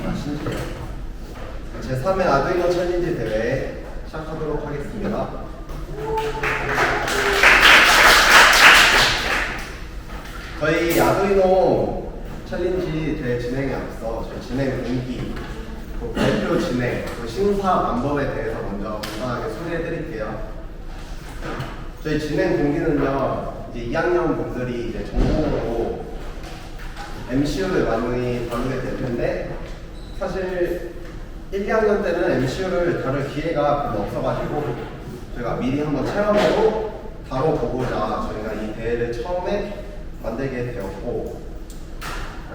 신기해요. 제3회 아두이노 챌린지 대회 시작하도록 하겠습니다. 저희 아두이노 챌린지 대회 진행에 앞서 저희 진행 동기, 발표 진행, 심사 방법에 대해서 먼저 간단하게 소개해 드릴게요. 저희 진행 동기는요, 이제 2학년 분들이 이제 전공으로 MCU를 많이 다루게 될 텐데, 사실 1, 2학년 때는 MCU를 다룰 기회가 별로 없어가지고 저희가 미리 한번 체험으로 다뤄보고자 저희가 이 대회를 처음에 만들게 되었고,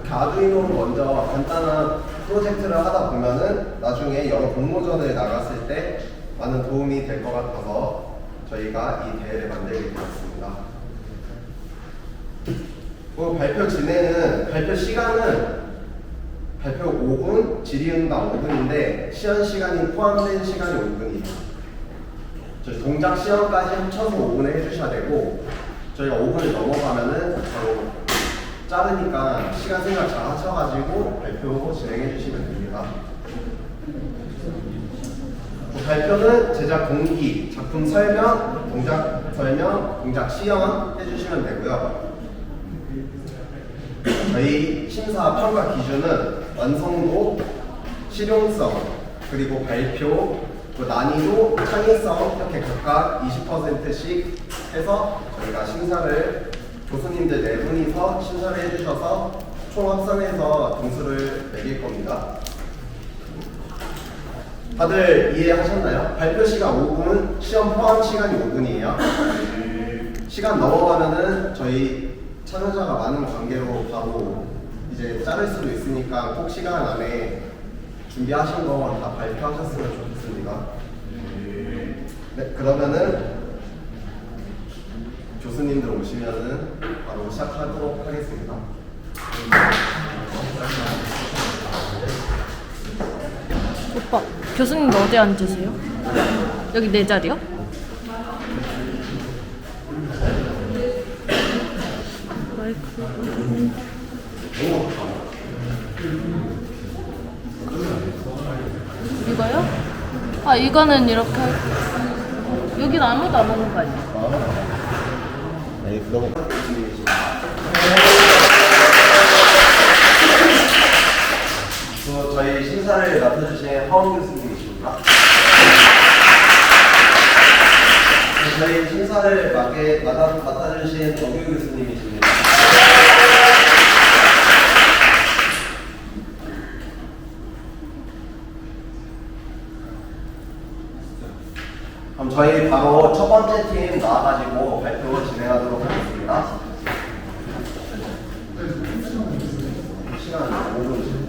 아두이노를 먼저 간단한 프로젝트를 하다 보면은 나중에 여러 공모전을 나갔을 때 많은 도움이 될 것 같아서 저희가 이 대회를 만들게 되었습니다. 발표 진행은, 발표 시간은 발표 5분, 질의응답 5분인데 시연 시간이 포함된 시간이 5분이에요. 저희 동작 시연까지 합쳐서 5분을 해주셔야 되고, 저희가 5분을 넘어가면은 바로 자르니까 시간 생각 잘 하셔가지고 발표 진행해 주시면 됩니다. 발표는 제작 동기, 작품 설명, 동작 설명, 동작 시연 해주시면 되고요. 저희 심사 평가 기준은 완성도, 실용성, 그리고 발표, 난이도, 창의성 이렇게 각각 20%씩 해서 저희가 심사를 교수님들 4분이서 심사를 해주셔서 총 합산해서 점수를 매길 겁니다. 다들 이해하셨나요? 발표 시간 5분, 시험 포함 시간이 5분이에요. 시간 넘어가면은 저희 참여자가 많은 관계로 바로 이제 자를 수도 있으니까 꼭 시간 안에 준비하신 거 다 발표하셨으면 좋겠습니다. 네, 그러면은 교수님들 오시면은 바로 시작하도록 하겠습니다. 오빠, 교수님도 어디 앉으세요? 여기 내 자리요? 이거요? 아, 이거는 이렇게 여기는 아무도 안 오는 거 아니야? 네, 그럼 저희 심사를 맡아주신 허원 교수님이십니다. 저희 심사를 맡아주신 정규 교수님이십니다. 그럼 저희 바로 첫 번째 팀 나와가지고 발표 진행하도록 하겠습니다. 시간 5분.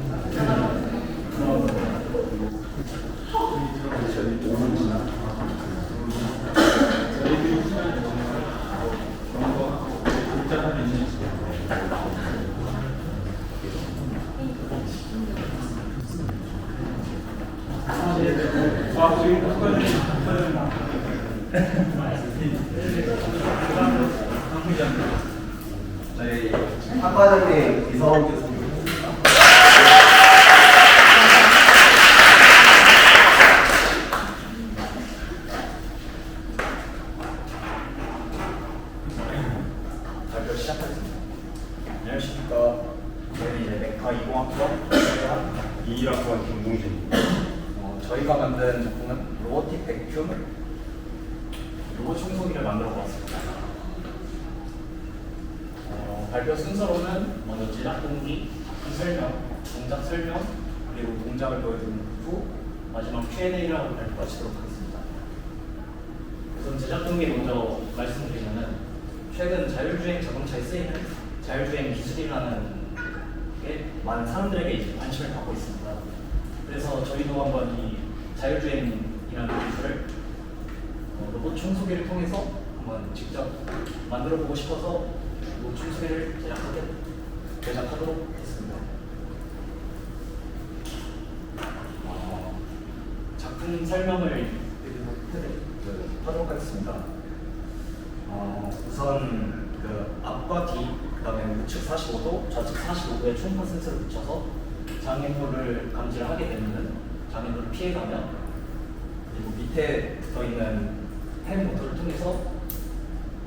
저희 학과장님 이성훈 교수님입니다. 발표 시작하겠습니다. 안녕하십니까. 저희는 이제 메카 20학번 21학번 김동진입니다. 저희가 만든 작품은 로보틱 백큐 로봇 청소기를 만들어 보았습니다. 발표 순서로는 먼저 제작 동기, 설명, 동작 설명, 그리고 동작을 보여드린 후 마지막 Q&A를 하고 발표 마치도록 하겠습니다. 우선 제작 동기 먼저 말씀드리면은 최근 자율주행 자동차에 쓰이는 자율주행 기술이라는 게 많은 사람들에게 이제 관심을 갖고 있습니다. 그래서 저희도 한번 이 자율주행이라는 기술을 로봇 청소기를 통해서 한번 직접 만들어 보고 싶어서 로봇 청소기를 제작하도록 했습니다. 작품 설명을 하도록 하겠습니다. 우선 그 앞과 뒤, 그 다음에 우측 45도, 좌측 45도의 총 퍼센트를 붙여서 장애물을 감지를 하게 되면은 장애물을 피해가면 그리고 밑에 붙어 있는 펜 모터를 통해서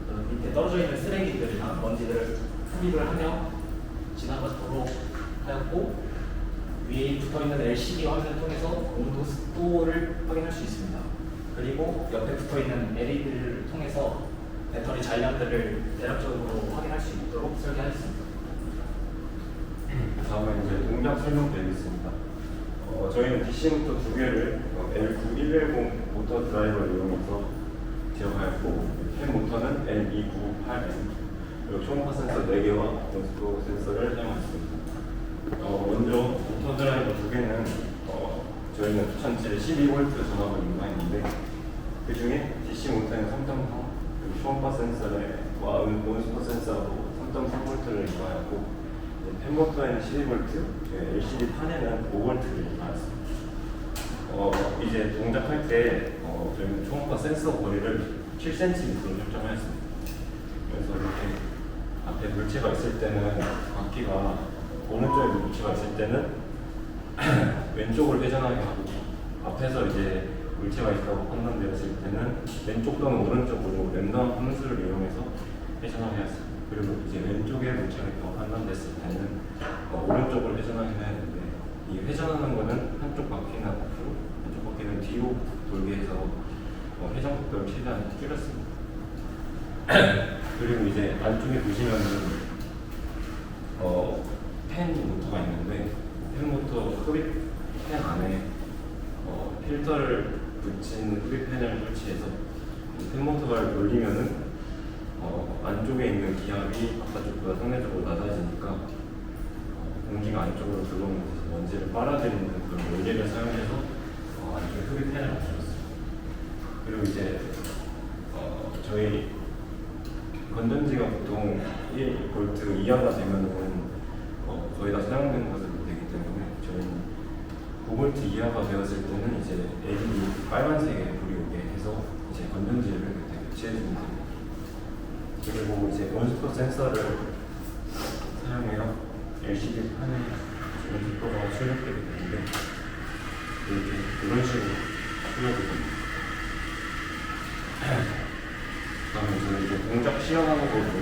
그 밑에 떨어져 있는 쓰레기들이나 먼지들을 흡입을 하며 지나가도록 하였고 위에 붙어 있는 LCD 화면을 통해서 온도 습도를 확인할 수 있습니다. 그리고 옆에 붙어 있는 LED를 통해서 배터리 잔량들을 대략적으로 확인할 수 있도록 설계하였습니다. 다음은 이제 동작 설명드리겠습니다. 저희는 DC모터 두 개를 L9110 모터 드라이버를 이용해서 제어하였고, 펜 모터는 L298M, 그리고 초음파 센서 4개와 원스토 센서를 사용했습니다. 먼저 모터 드라이버 두 개는 저희는 전체 12V 전압을 인가했는데, 그 중에 DC 모터는 3.4, 그리고 초음파 센서와 원스토 센서로 3.4V를 인가하였고, 펜모터에는 12V, LCD 판에는 5V를 인가했습니다. 이제 동작할 때 저희는 초음파 센서 거리를 7cm로 설정하였습니다. 그래서 이렇게 앞에 물체가 있을 때는 바퀴가 오른쪽에 물체가 있을 때는 왼쪽을 회전하게 하고, 앞에서 이제 물체가 있다고 판단되었을 때는 왼쪽 또는 오른쪽으로 랜덤 함수를 이용해서 회전하게 하였습니다. 그리고 이제 왼쪽에 물체가 있다고 판단됐을 때는 오른쪽을 회전하게 해야 되는데, 이 회전하는 거는 한쪽 바퀴는 앞으로, 한쪽 바퀴는 뒤로 돌게 해서 회전 속도를 최대한 줄였습니다. 그리고 이제 안쪽에 보시면은 펜 모터가 있는데, 펜 모터 흡입 펜 안에 필터를 붙인 흡입펜을 설치해서 펜 모터를 돌리면은 안쪽에 있는 기압이 바깥쪽보다 상대적으로 낮아지니까 공기가 안쪽으로 들어오면서 먼지를 빨아들이는 그런 원리를 사용해서 안쪽에 흡입펜을 맞추었습니다. 그리고 이제 저희 건전지가 보통 1V 이하가 되면은 거의 다 사용되는 것을 되기 때문에 저희는 9V 이하가 되었을 때는 이제 LED 빨간색에 불이 오게 해서 이제 건전지를 그때 교체해 주면 됩니다. 그리고 이제 원스토 센서를 사용해서 LCD 판에 원스토가 출력되게 되는데, 이렇게 이런 식으로 출력이 됩니다. 다음에 저는 이제 동작 시연하는 거 보고,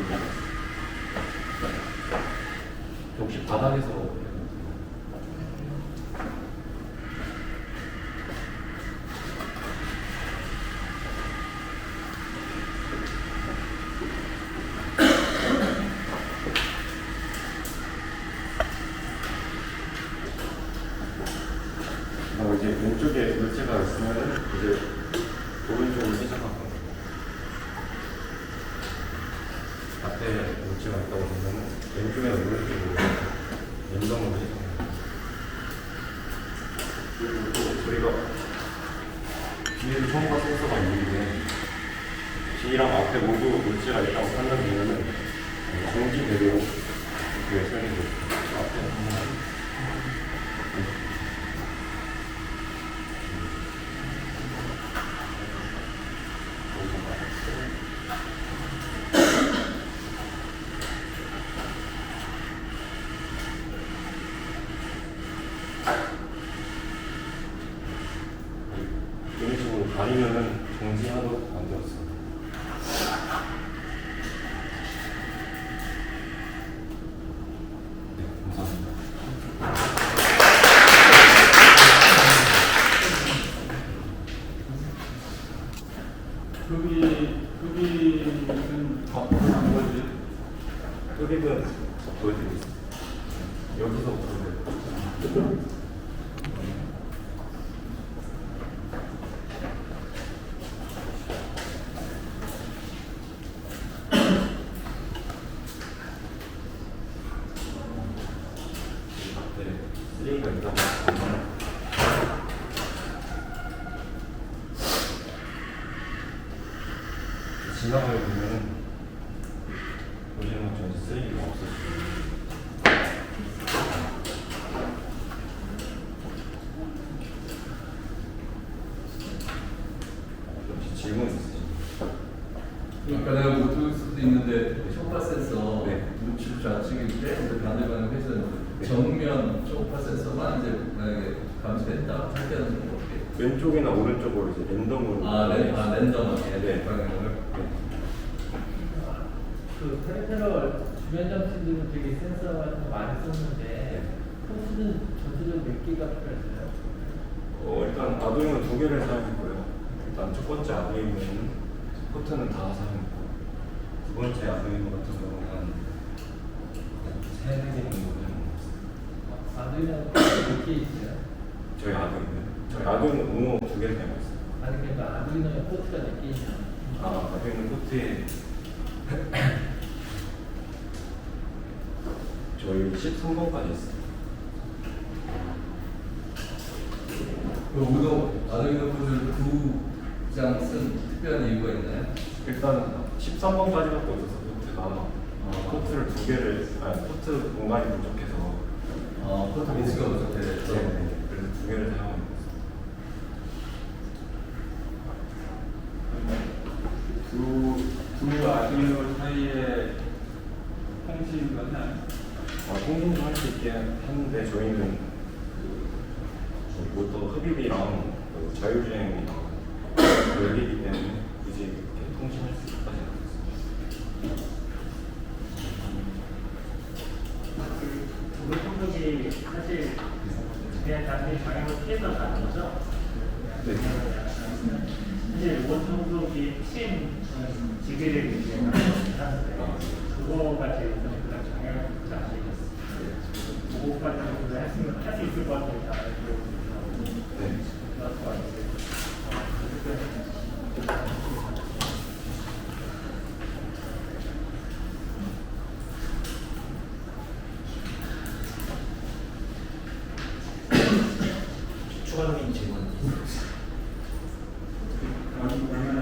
혹시 바닥에서 이제 왼쪽에 물체가 있으면 이제 오른쪽으로 회전하고, 앞에 물체가 있다고 보면 왼쪽에는 오른쪽으로 랜덤으로 회전합니다. 그리고 또 저희가 뒤에도 초음파 센서가 있는데, 뒤랑 앞에 모두 물체가 있다고 판단되면은 공기 배로 이렇게 설계되어 앞에 보면 이런 식으로 가리면은 정지하도록 만들었습니다. 네, 감사합니다. 흡입은 한 거지. 흡입은 보여드리겠습니다. 여기서 보여드릴게요. 네, 쓰레기가 있다고 하면 지나가게 보면은 보시는 것처럼 쓰레기가 없어지고, 혹시 질문 있으십니까? 그러니까 내가 못 들을 수도 있는데 초음파 센서 네. 우측 좌측일 때 근데 반대방향 회전 네. 정면 초음파 알파 센서만 이제 만약에 감지된다 할 때는 어떻게? 왼쪽이나 오른쪽으로 이제 랜덤으로 랜덤하게 네. 방향을. 그 페리페럴 주변 장치들은 되게 센서 같은 거 많이 썼는데 포트는 전체적으로 몇 개가 필요했어요? 일단 아두이노 2개를 사용했고요. 일단 첫 번째 아두이노는 포트는 다 사용했고, 두 번째 아두이노 같은 경우는 한 3-4개 정도 사용했어요. 아두이노 몇 개 있어요? 저희 아두이노 우노 2개를 사용했어요. 아니 그러니까 아두이노에 포트가 몇 개 있냐? 아두이노 포트에 저희 13번까지 있어요. 그 우도 아두이노 코드를 2장 쓴 특별한 이유가 있나요? 일단 13번까지밖에 없어서 포트를 2개를, 포트 공간이 부족해서 포트 미스가 부족해서. 그래서 2개를 사용하고 두 아두이노 사이에 통신 거는 있어요. 통신도 할 수 있게 하는데 저희는 모터 흡입이랑 자율주행이랑 열리기 때문에 굳이 이렇게 통신할 수 있까지 않았어요. 우리 성적이 사실 그냥 단순히 방향을 피해서 가는 거죠? 네. 사실 원성적이 핵심 지기를 이제 하는데 그거가 제일 좀 그냥 방향을 잘 안 되겠어요. 그거까지 했으면 할 수 있을 것 같아요. 네. 그럴 것 같아요. 추가적인 질문. 그러면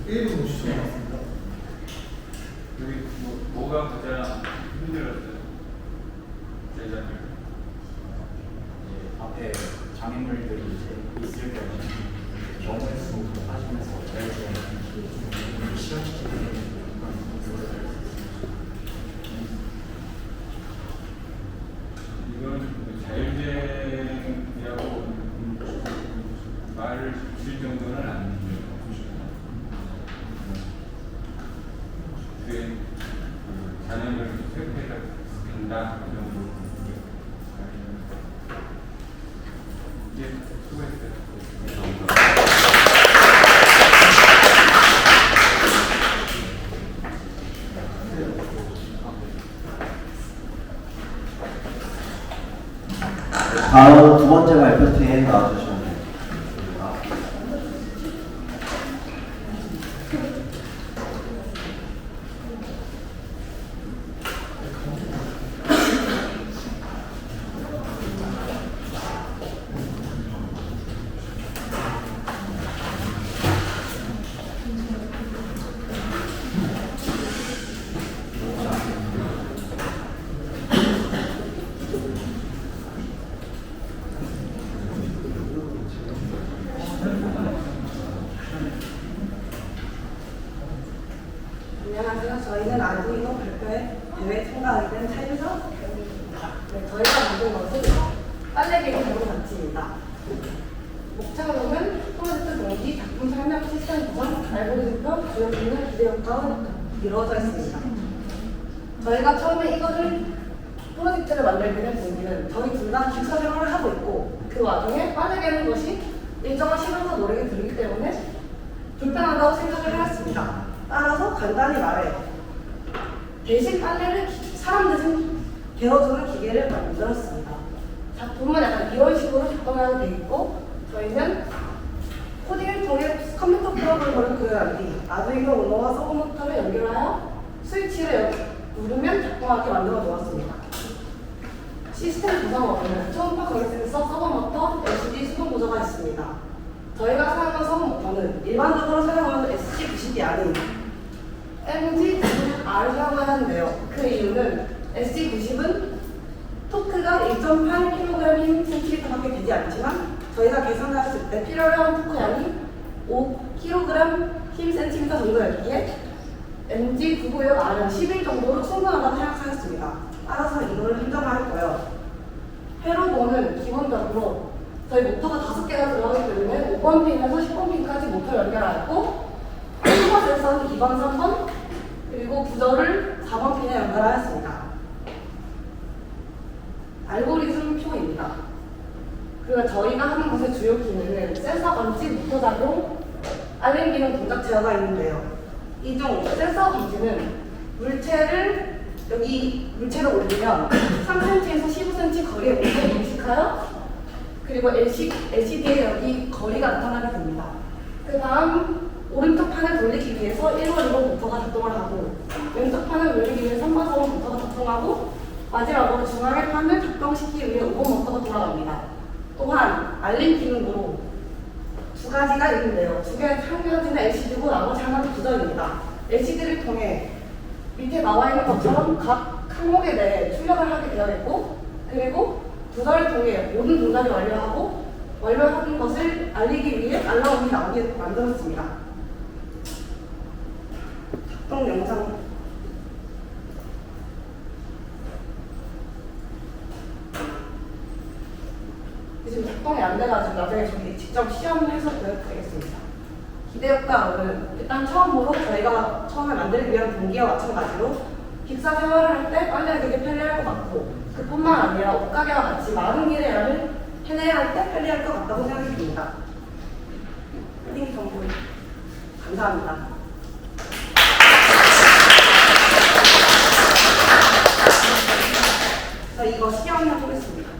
1분 50초 남았습니다. 여기 뭐가 가장 힘들었어요? 제작을. 앞에 장애물들이 이제 있을 경우 경우의 수 하시면서 자율주행 실현시키는 이건 자율주행이라고 말을 줄 정도는 아니에요. 그게 자녀를 수행해서 간다 그 정도. 이제 수고했어요. 다음 두 번째 발표팀 나와주시면 됩니다. 안녕하세요. 저희는 아두이노 발표회 대회 참가하게 된 차윤서입니다. 네, 저희가 만든 것은 빨래개비 전문 장치입니다. 목차로는 프로젝트 동기, 작품 설명, 시스템 구성, 알고리즘표, 주요 기능, 기대 효과가 이루어져 있습니다. 저희가 처음에 이거를 프로젝트를 만들게 된 동기는 저희 둘 다 기숙사 생활을 하고 있고 그 와중에 빨래개는 것이 일정한 시간과 노력이 들기 때문에 불편하다고 생각을 하였습니다. 따라서 간단히 말해 대신 빨래를 사람 대신 개어주는 기계를 만들었습니다. 작품은 약간 이런 식으로 작동하게 되어 있고 저희는 코딩을 통해 컴퓨터 프로그램을 그려낸 뒤 아두이노 우노와 서브모터를 연결하여 스위치를 누르면 작동하게 만들어 놓았습니다. 시스템 구성원은 초음파 거리 센서, 서브모터, LCD 수동 보조가 있습니다. 저희가 사용한 서브모터는 일반적으로 사용하는 SC90이 아닌 MG90R을 사용하는데요. 그 이유는 SC90은 토크가 1.8kg 힘 cm밖에 되지 않지만 저희가 계산했을 때 필요한 토크량이 5kg 힘 cm 정도였기에 MG996R은 11 정도로 충분하다고 생각하였습니다. 따라서 이걸 한정하였고요. 회로도는 기본적으로 저희 모터가 5개가 들어가기 때문에 5번 핀에서 10번 핀까지 모터 연결하였고 1번 센서는 2번, 3번 그리고 부저를 4번 핀에 연결하였습니다. 알고리즘 표입니다. 그리고 저희가 하는 것의 주요 기능은 센서 감지, 모터 작용, 알림 기능, 동작 제어가 있는데요. 이 중 센서 감지는 물체를 올리면 3cm에서 15cm 거리의 온도를 인식하여 그리고 LCD에 여기 거리가 나타나게 됩니다. 그 다음 오른쪽 판을 돌리기 위해서 1번, 2번 모터가 작동을 하고 왼쪽 판을 돌리기 위해 3번, 4번 모터가 작동하고 마지막으로 중앙의 판을 작동시키기 위해 5번 모터가 돌아갑니다. 또한 알림 기능으로 두 가지가 있는데요. 한 가지는 LCD고 나머지 하나는 부저입니다. LCD를 통해 밑에 나와 있는 것처럼 각 항목에 대해 출력을 하게 되어 있고 그리고 부저를 통해 모든 동작을 완료하고 완료한 것을 알리기 위해 알람이 나오게 만들었습니다. 작동 영상 지금 작동이 안 돼가지고 나중에 저기 직접 시험해서 보여드리겠습니다. 기대효과는 일단 처음으로 저희가 처음에 만들기 위한 동기와 마찬가지로 기차 생활을 할 때 빨리 되게 편리할 것 같고 그뿐만 아니라 옷가게와 같이 많은 길을 해내야 할 때 편리할 것 같다고 생각이 듭니다. 헤딩 정보 감사합니다. 저 이거 시험해보겠습니다.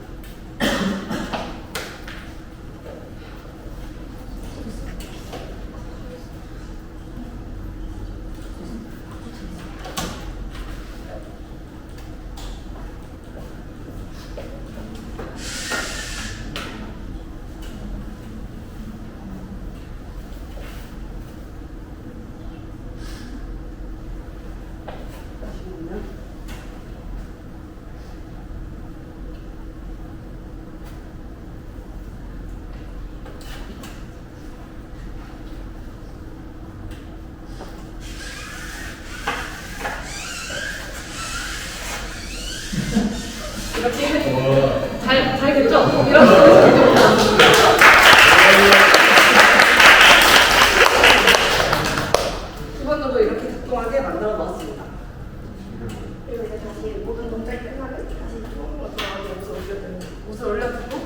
이렇게 잘 됐죠? 이렇게 기본적으로 이렇게 작동하게 만들어 놨습니다. 그리고 이제 다시 모든 동작이 끝나면 다시 조금 더 들어가게 옷을 올려주고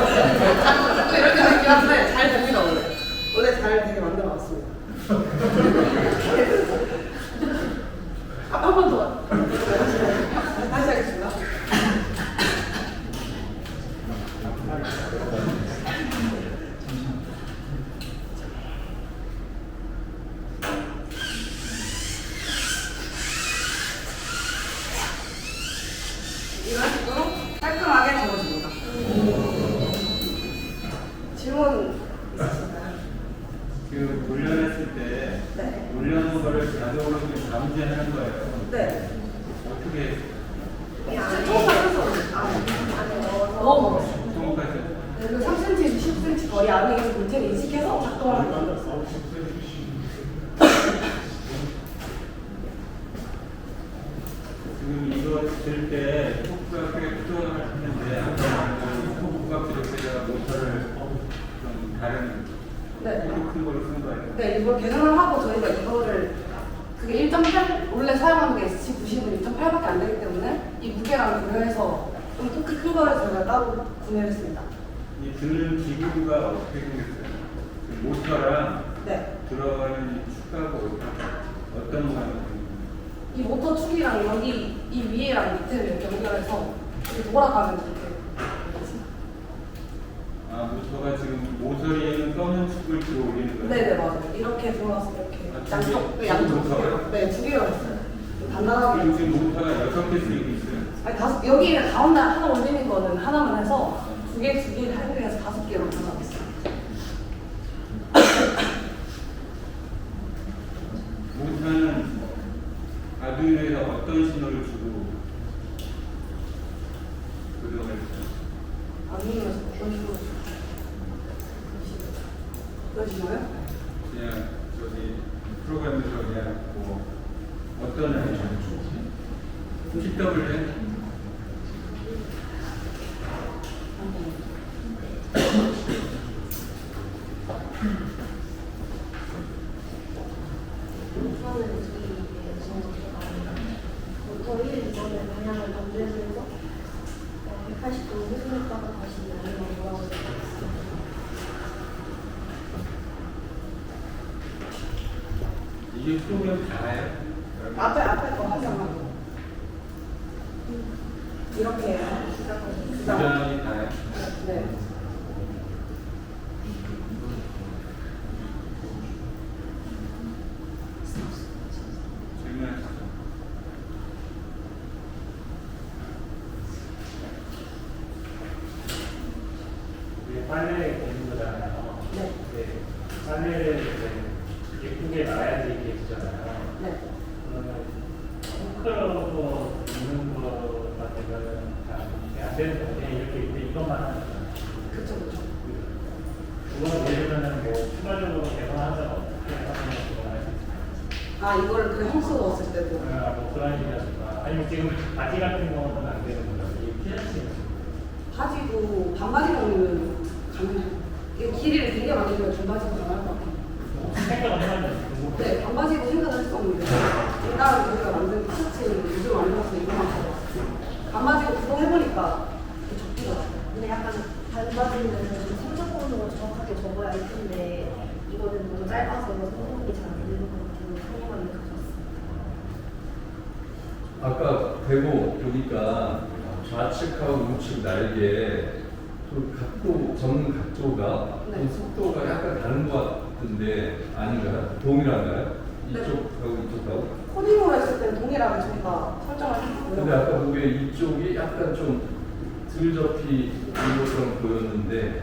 이렇게 되긴 한데 잘 됩니다. 원래 잘 되게 만들어 놨습니다. 한 번 더. 다시 하겠습니다. 이런 식으로 깔끔하게 적어줍니다. 질문 있으신가요? 그 훈련했을 때 네. 올려놓은 거를 자동으로 그냥 감지하는 거예요. 네. 어떻게 넣어 통과해서 3cm, 10cm 거리 안에 있는 물체를 인식해서 작동하는 만들었어요. 지금 이거 들 때 호흡가 꽤 부족했는데 호흡가 부족해서 모터를 좀 다른 네. 큰 걸로 쓴 거예요. 네, 이걸 계산을 하고 저희가 이거를 그게 1.8 원래 사용하는 게 SC90은 1.8밖에 안 되기 때문에 이 무게랑 비교해서 좀 토끼 큰 거를 저희가 따로 구매를 했습니다. 이 드는 기구가 어떻게 생겼어요? 그 모터랑 네. 들어가는 이 축하가 어떤 모양이에요? 이 모터 축이랑 여기 이 위에랑 밑에를 이렇게 연결해서 이렇게 돌아가면 이렇게 아, 모터가 지금 모서리에는 떠는 축을 들어 올리는 거예요? 네네 맞아요. 이렇게 들어가서 이렇게 아, 양쪽 두 양쪽 모터가요? 네, 두 개가 있어요. 단단하게. 그럼 지금 모터가 6개 쓰이고 있어요? 아니 여기 가운데 하나 올리는 거는 하나만 해서 두 개 한 개에서 5개로 들어갔어요. 모터는 아두이노에서 어떤 신호를 주고 조정을 했어요? 아니면 어떤 식으로 보여주나요? 그냥 저기 프로그램에서 그냥 뭐 어떤 아이를 좋지? TWN? 우선은 저희 이번에 방향을 전제해서 180도 회전했다가 다시 양으로 돌아오게 됐습니다. 이게 프로그램 다예요? 앞에 거 하잖아. 이렇게 부전이 다예요? 네. 질문하시죠. 이게 빨래 보는 거잖아요. 네. 네. 빨래를 이제 예쁘게 놔야지 이게 되잖아요. 네. 그러면 콩크러서 있는 거가 되면 안 되는 거네. 이렇게 이것만 하는 거잖아요. 그쵸, 그쵸. 그거 예를 들면 뭐 추가적으로 개선하자면 어떻게 하는 거 할수 있어요? 아, 이거를 그 형수 넣었을 때도. 뭐 그런 일이라든가 아니면 지금 바지 같은 거는 안 되는 거예요. 이게 피아싱. 바지도 반바지 넣으면 가능해요. 이거 길이를 되게 많이 주면 중바지도 가능할 것 같아요. 생각을 해봤는데 네, 반바지도 생각을 했었는데 일단 우리가 만든 티셔츠 요즘 안 입어서 이거만 가져왔어요. 반바지도 구동해보니까 적기더라고요. 근데 약간 반바지는 좀 성적으로 정확하게 접어야 할 텐데 이거는 너무 짧아서 성적이 잘 안 되는 것 같아서 성형을 가져왔어요. 아까 배고 보니까 좌측하고 우측 날개 그 각도 접는 각도가 네. 좀 속도가 약간 다른 것 같은데 아닌가요? 동일한가요? 네. 이쪽하고 이쪽하고? 코딩으로 했을 때는 동일하게 저희가 설정을 했고요. 근데 아까 보기에 이쪽이 약간 좀 덜 접히는 것처럼 보였는데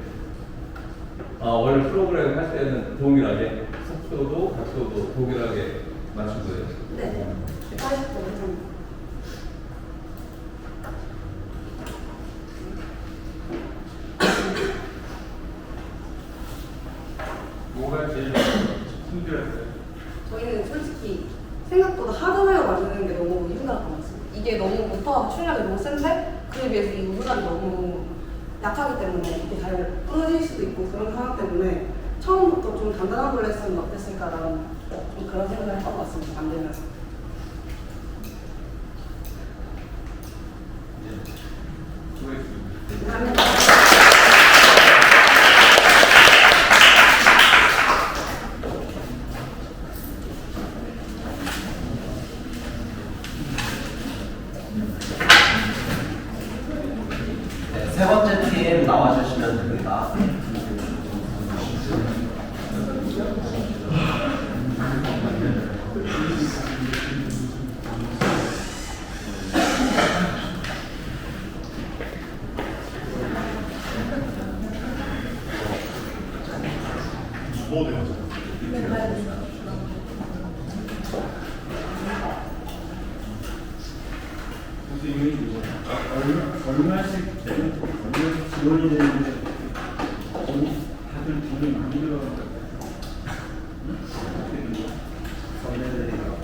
원래 프로그램 할 때는 동일하게 속도도 각도도 동일하게 맞춘 거예요? 네. 80도 이상. 뭐가 제일 힘들었어요? 저희는 솔직히 생각보다 하드웨어 만드는 게 너무 힘들었던 것 같습니다. 이게 너무 모터가 출력이 너무 센데 그에 비해서 이 우드가 너무 약하기 때문에 이게 잘 끊어질 수도 있고 그런 상황 때문에 처음부터 좀 단단한 걸로 했으면 어땠을까라는 좀 그런 생각을 했던 것 같습니다. 만들면서. 수고했습니다. 감사합니다. 네, 세 번째 팀 나와주시면 됩니다. 선생님이 얼마씩 지원이 되는데 다들 돈이 많이 들어가는 것 같아요. 어떻게 된 거야? 선배들이랑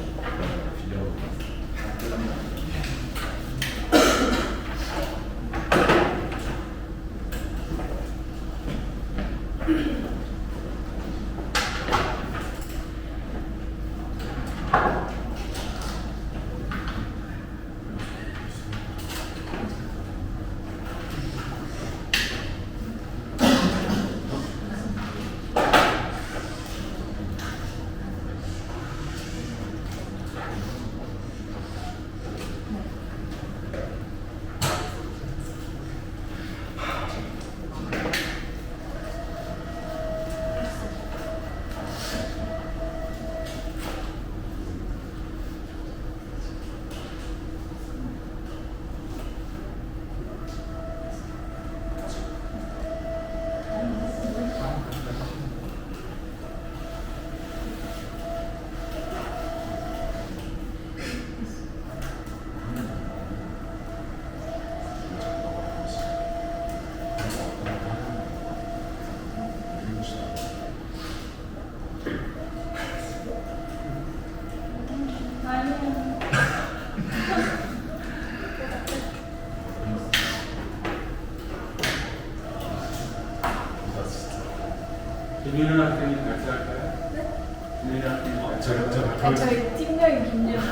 김민우 학생이 같이 할까요? 김민우 학생이 같이 할까요? 저희 팀장이 김예원.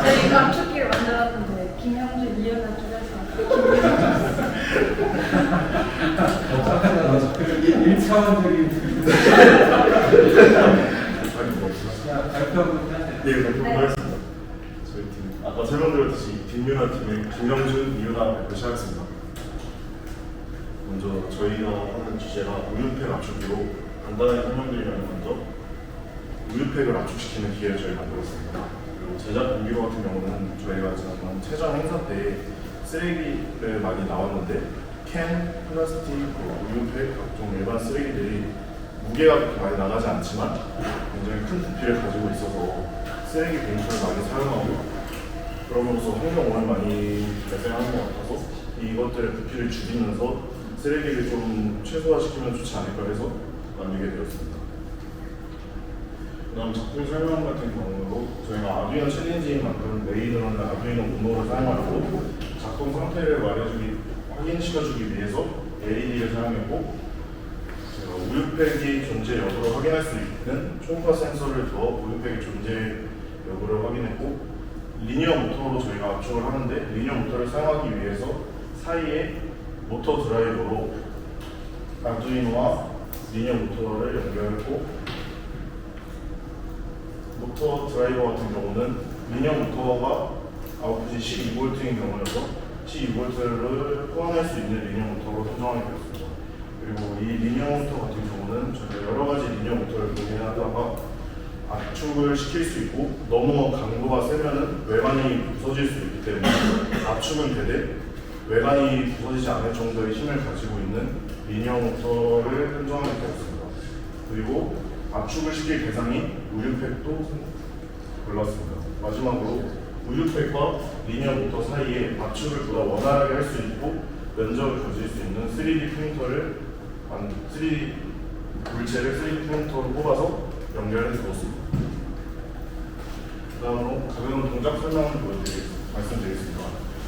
저희 감축기를 만들었는데 김형준, 이현아 줄여서 김예원. 1차원적인 발표부터 하세요. 네, 발표하겠습니다. 저희 팀 아까 설명드렸듯이 김윤아 팀의 김영준, 이윤아 발표 시작하겠습니다. 먼저 저희가 하는 주제가 우유팩 압축기로 간단하게 설명드리면 먼저 우유팩을 압축시키는 기계를 저희가 만들었습니다. 그리고 제작 공기로 같은 경우는 저희가 지난 체전 행사 때 쓰레기를 많이 나왔는데 캔, 플라스틱, 우유팩, 각종 일반 쓰레기들이 무게가 그렇게 많이 나가지 않지만 굉장히 큰 부피를 가지고 있어서 쓰레기 봉투를 많이 사용하고 그러면서 환경 오염이 많이 발생하는 것 같아서 이것들의 부피를 줄이면서 쓰레기를 좀 최소화시키면 좋지 않을까 해서 만들게 되었습니다. 그다음 작품 설명 같은 경우로 저희가 아두이노 챌린지만큼 메인으로는 아두이노 우노를 사용하고 작동 상태를 확인시켜주기 위해서 LED를 사용했고 우유팩이 존재 여부를 확인할 수 있는 초음파 센서를 두어 우유팩의 존재 여부를 확인했고 리니어 모터로 저희가 압축을 하는데 리니어 모터를 사용하기 위해서 사이에 모터 드라이버로 아두이노와 리니어 모터를 연결했고 모터 드라이버 같은 경우는 리니어 모터가 아웃풋이 12V인 경우여서 12V를 포함할 수 있는 리니어 모터로 선정하게 되었습니다. 그리고 이 리니어 모터 같은 경우는 저희가 여러 가지 리니어 모터를 고민하다가 압축을 시킬 수 있고 너무 강도가 세면은 외관이 부서질 수 있기 때문에 압축은 되되 외관이 부서지지 않을 정도의 힘을 가지고 있는 리니어 모터를 선정하게 되었습니다. 그리고 압축을 시킬 대상이 우유팩도 골랐습니다. 마지막으로 우유팩과 리니어 모터 사이에 압축을 보다 원활하게 할 수 있고 면적을 가질 수 있는 3D 프린터를 3D 물체를 3D 프린터로 뽑아서 연결해 주었습니다. 다음으로 가벼운 동작 설명을 말씀드리겠습니다.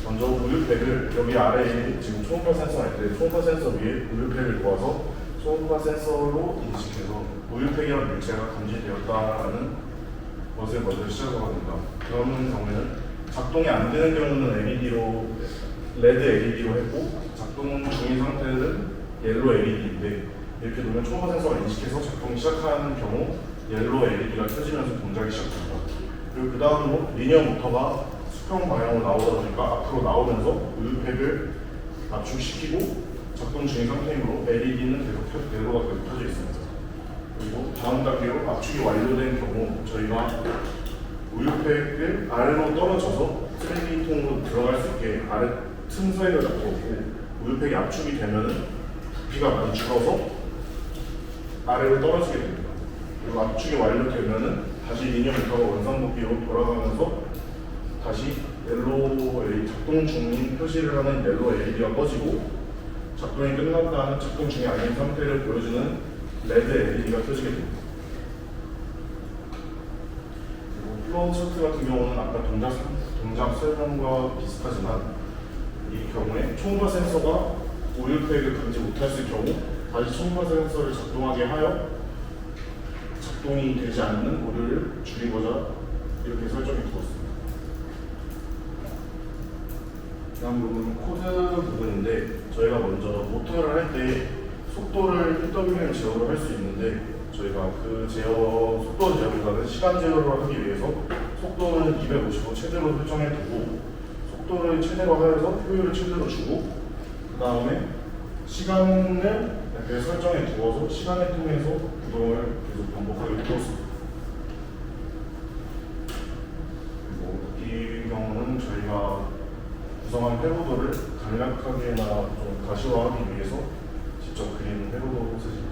먼저 우유팩을 여기 아래에 지금 초음파 센서가 있는데 초음파 센서 위에 우유팩을 놓아서 초음파 센서로 인식해서 우유팩이라는 물체가 감지되었다라는 것을 먼저 시작합니다. 그런 경우에는 작동이 안 되는 경우는 레드 LED로 했고 작동 중인 상태는 옐로 LED인데 이렇게 놓으면 초음파 센서가 인식해서 작동이 시작하는 경우 옐로 LED가 켜지면서 동작이 시작됩니다. 그리고 그 다음으로 리니어 모터가 수평 방향으로 나오다 보니까 앞으로 나오면서 우유팩을 압축시키고 작동 중인 상태이므로 LED는 옐로가 계속 켜져 있습니다. 그리고 다음 단계로 압축이 완료된 경우 저희가 우유팩을 아래로 떨어져서 쓰레기통으로 들어갈 수 있게 아래 틈새를 놔두었고 우유팩이 압축이 되면은 부피가 많이 줄어서 아래로 떨어지게 됩니다. 그리고 압축이 완료되면은 다시 리니어 모터가 원상복귀로 돌아가면서 다시 옐로우 LED, 작동 중인 표시를 하는 옐로우 LED가 꺼지고 작동이 끝났다는 작동 중이 아닌 상태를 보여주는 레드 LED가 켜지게 됩니다. 그리고 플로우 차트 같은 경우는 아까 동작 설명과 비슷하지만 이 경우에 초음파 센서가 우유팩을 감지 못했을 경우 다시 초음파 센서를 작동하게 하여 작동이 되지 않는 오류를 줄이고자 이렇게 설정해 두었습니다. 다음 부분은 코드 부분인데 저희가 먼저 모터를 할 때 속도를 PWM 제어를 할 수 있는데 저희가 그 속도 제어보다는 시간 제어를 하기 위해서 속도는 250로 최대로 설정해 두고 속도를 최대로 하여서 효율을 최대로 주고 그 다음에 시간을 이렇게 설정해 두어서 시간을 통해서 구동을 계속 반복하게 두었습니다. 그리고 이 경우는 저희가 구성한 회로도를 간략하게나 좀 가시화하기 위해서 직접 그린 회로도 쓰지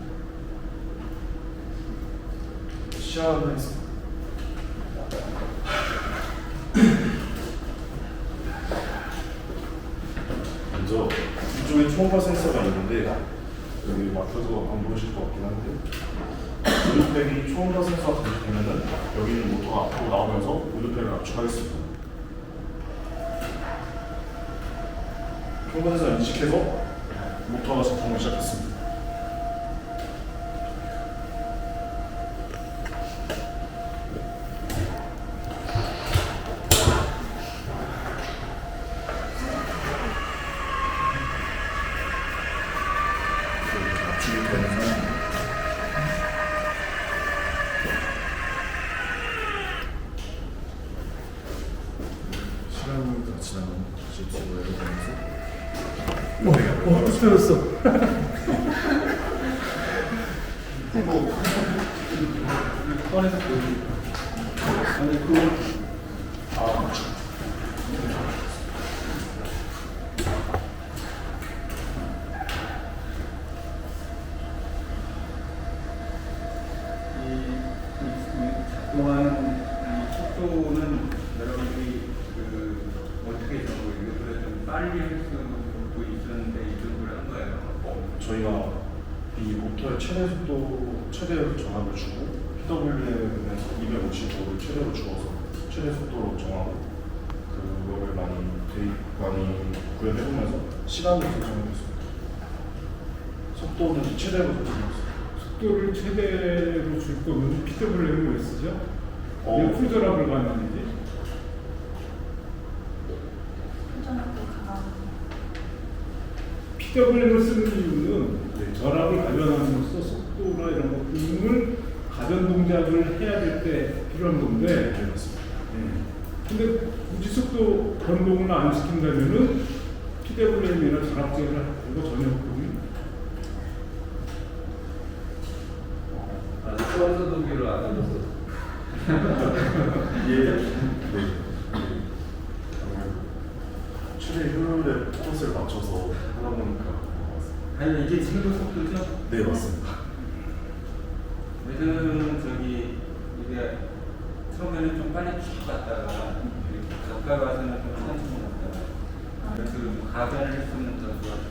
시야를 했습니다. 먼저 이쪽에 초음파 센서가 있는데 여기 마크도 한번 보실 것 같긴 한데 우유팩이 초음파 센서가 감지되면은 여기 있는 모터가 앞으로 나오면서 우유팩을 압축하겠습니다. 초음파 센서가 인식해서 모터가 작동을 시작했습니다. 압축이 되면 시간이 다 지나면 다시 뒤로 내려가면서 스쳐졌어. 꺼내서 아니 그 작동하는 이 속도는 여러분들이 어떻게 정보를 좀 빨리 할 수도 있었는데 이 정도를 한 거예요. 저희가 이 모터의 최대 전압을 주고 PWM에서 250도를 최대로 주어서 최대 속도로 정하고 그거를 많이 구현해보면서 시간을 설정했습니다. 속도는 최대로 설정했습니다. 속도를 최대로 줄 거면 PWM을 왜 쓰죠? 왜 풀전압을 가는지? PWM을 쓰는 이유는 전압을 가져남으로써 속도나 이런 것들을 가전 동작을 해야 될 때 필요한 건데, 근데 굳이 속도 변동을 안 시킨다면은 PWM이나 전압제를 하고 전혀 없거든요. 아직 수원소독기를 안 해줘서. 최대 효율의 포커스를 맞춰서 하다 보니까 아니 이게 지금도 속도죠? 네 맞습니다. 요즘 이게 처음에는 좀 빨리 쭉 갔다가 가까이 가서는 좀 천천히 갔다가 그래서 가변을 했으면 더 좋았을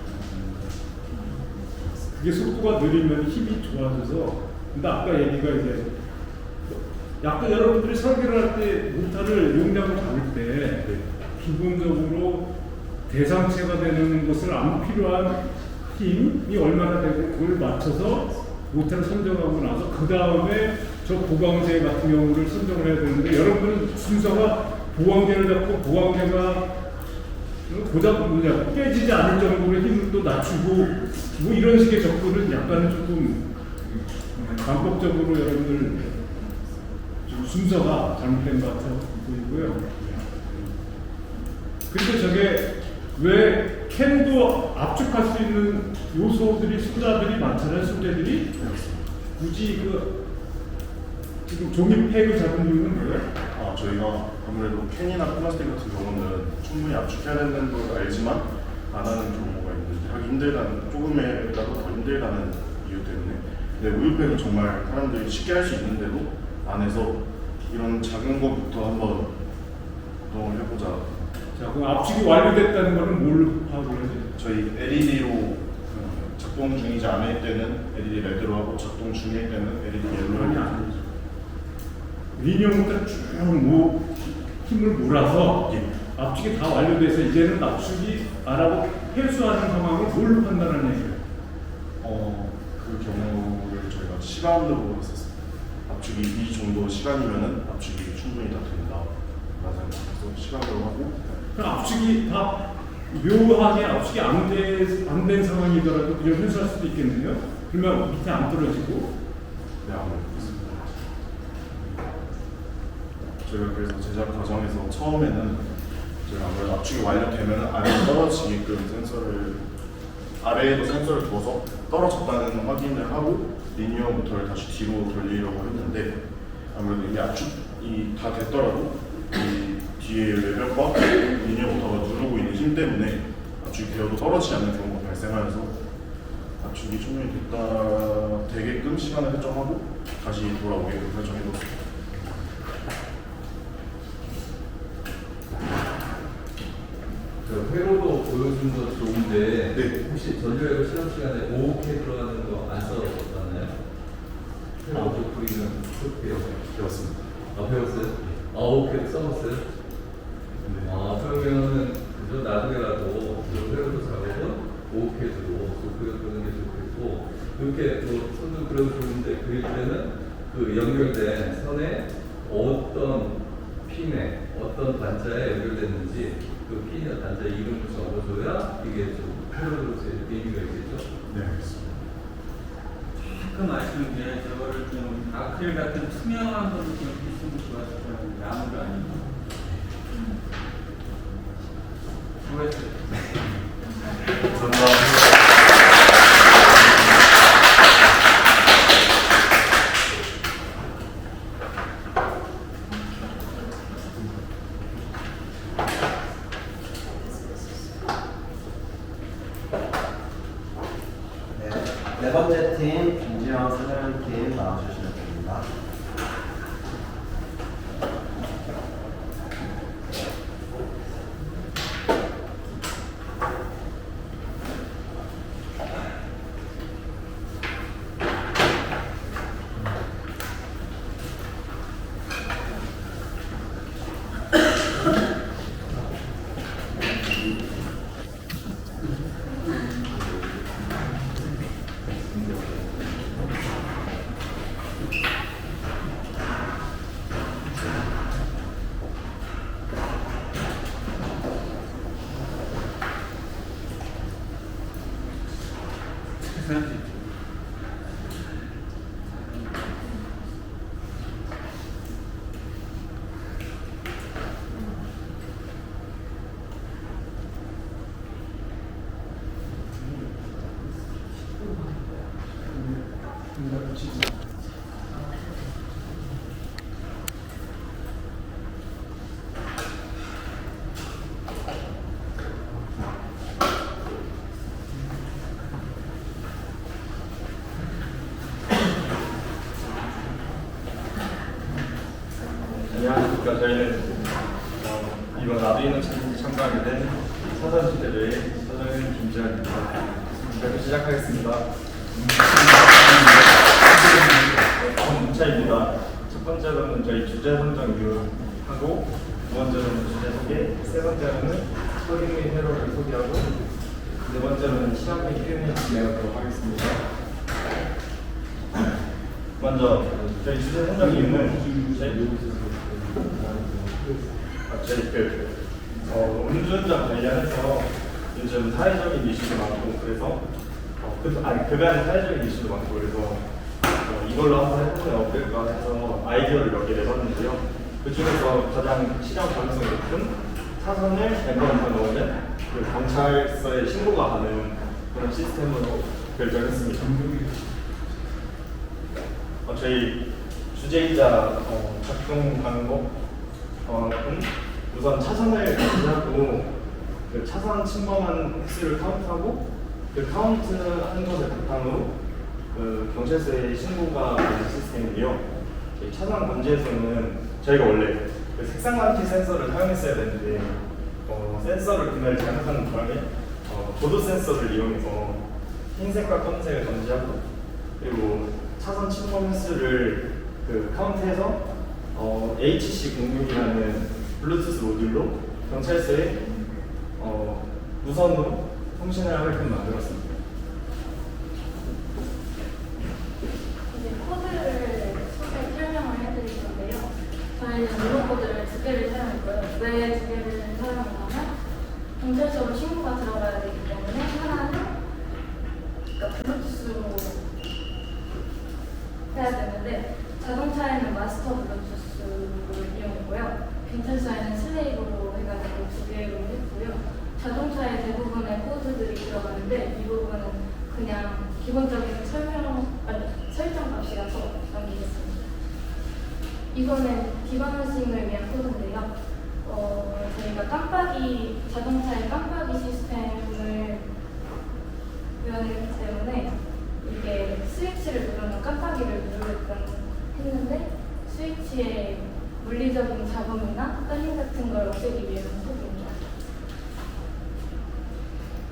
그게 속도가 느리면 힘이 좋아져서, 근데 아까 얘기가 이제 약간 여러분들이 설계를 할 때 모터를 용량을 잡을 때 기본적으로 대상체가 되는 것을 안 필요한 힘이 얼마나 되고 그걸 맞춰서 모터를 선정하고 나서 그 다음에 저 보강제 같은 경우를 선정을 해야 되는데, 여러분들은 순서가 보강제를 잡고 보강제가 깨지지 않을 정도로 힘을 또 낮추고 뭐 이런 식의 접근은 약간은 조금 반복적으로 여러분들 좀 순서가 잘못된 것 같아 보이고요. 근데 저게 왜 캔도 압축할 수 있는 요소들이 숫자들이 많잖아요. 소재들이 굳이 지금 종이팩을 잡은 이유는 뭐예요? 저희가 아무래도 캔이나 플라스틱 같은 경우는 충분히 압축해야 되는 걸 알지만 안 하는 경우가 있는데 하기 힘들다는, 조금에다가 더 힘들다는 이유 때문에. 근데 우유팩은 정말 사람들이 쉽게 할 수 있는데도 안 해서 이런 작은 것부터 한번 노동을 해보자. 자, 그럼 압축이 완료됐다는 거는 뭘 파악을 해야 돼요? 저희 LED로 작동 중이지 않을 때는 LED 레드로 하고 작동 중일 때는 LED 옐로로 하고. 리니어부터 쭉 힘을 몰아서 압축이 다 완료돼서 이제는 압축이 안 하고 회수하는 상황을 뭘 판단하는 얘기예요? 그 경우를 저희가 시간으로 했었어요. 압축이 이 정도 시간이면은 압축이 충분히 다 된다. 그래서 시간으로 하고. 그럼 압축이 다 묘하게 압축이 안 된 상황이더라도 그냥 회수할 수도 있겠네요. 그러면 밑에 안 떨어지고. 네, 아무래도 그렇습니다. 저희가 그래서 제작 과정에서 처음에는 저희가 아무래도 압축이 완료되면 아래로 떨어지게끔 아래에도 센서를 둬서 떨어졌다는 확인을 하고 리니어 모터를 다시 뒤로 돌리려고 했는데, 아무래도 이 압축이 다 됐더라도 이 뒤에 레벨과 리니어 모터가 누르고 있는 힘 때문에 압축이 되어도 떨어지지 않는 경우가 발생하여서 압축이 충분히 되게끔 시간을 설정하고 다시 돌아오게끔 설정해뒀습니다. 회로도 보여준 거 좋은데 네. 혹시 전류회로 실험 시간에 5K 들어가는 거 안 써봤나요? 회로 우리는 그렇게 배웠습니다. 배웠어요? 오케이, 써봤어요? 그러면은 그저 나중에라도 회로도 작업은 오케이로 그려보는 게 좋겠고, 이렇게 선을 그려주는데 그릴 때는 그 연결된 선에 어떤 핀에 어떤 단자에 연결됐는지 그 핀이나 단자 이름을 적어줘야 이게 좀 회로로서의 의미가 있겠죠? 네, 알겠습니다. 가끔 아쉬운 게 저거를 좀 아크릴 같은 투명한 거로 좀 비추면 좋았을 것 같은데 나무가 아니고. 수고했어요. 네, 네 번째 팀 김지영 사장 팀 나와주시면 됩니다. 안녕하십니까. 저희는 이번 아두이노 챌린지 참가하게 된 사전시대의 사장님 김지환입니다. 그럼 시작하겠습니다. 다음 문자입니다. 첫 번째로는 저희 주제 선정 이유하고, 두 번째로는 주제 소개, 세 번째로는 소리 및 회로를 소개하고, 네 번째로는 시작 및 Q&A 진행하도록 하겠습니다. 먼저 저희 주제 선정 이유는 저희 음주운전 관련해서 요즘 사회적인 이슈도 많고, 그래서 그간 사회적인 이슈도 많고, 그래서 이걸로 한번 해보면 어떨까 해서 아이디어를 몇 개 내봤는데요. 그 중에서 가장 실현 가능성이 높은 차선을 멤버한테 넣으면 그 경찰서에 신고가 가는 그런 시스템으로 결정했습니다. 저희 주제이자 작동 방법은 우선 차선을 감지하고 그 차선 침범한 횟수를 카운트하고, 그 카운트한 것을 바탕으로 그 경찰서에 신고가 되는 시스템인데요. 차선 감지에서는 저희가 원래 그 색상 감지 센서를 사용했어야 되는데 센서를 구매를 잘못하는 바람에 보도 센서를 이용해서 흰색과 검은색을 감지하고, 그리고 차선 침범 횟수를 그 카운트해서 HC06이라는 블루투스 모듈로 경찰서에 무선으로 통신을 하게끔 만들었습니다. 이제 코드를 설명을 해드릴 건데요. 저희는 이런 코드를 두 개를 사용했고요. 왜 두 개를 사용하냐면 경찰서로 신고가 들어가야 되기 때문에 하나는 블루투스로 해야 되는데, 자동차에는 마스터 블루투스를 이용했고요. 경찰서에는 슬레이브로 해가지고 두 개로 했고요. 자동차에 대부분의 코드들이 들어가는데 이 부분은 그냥 기본적인 설정 값이라서 남기겠습니다. 이거는 디버너싱을 위한 코드인데요. 저희가 자동차의 깜빡이 시스템을 배워냈기 때문에 이게 스위치를 누르면 깜빡이를 누르게끔 했는데, 스위치의 물리적인 잡음이나 떨림 같은 걸 없애기 위한 코드입니다.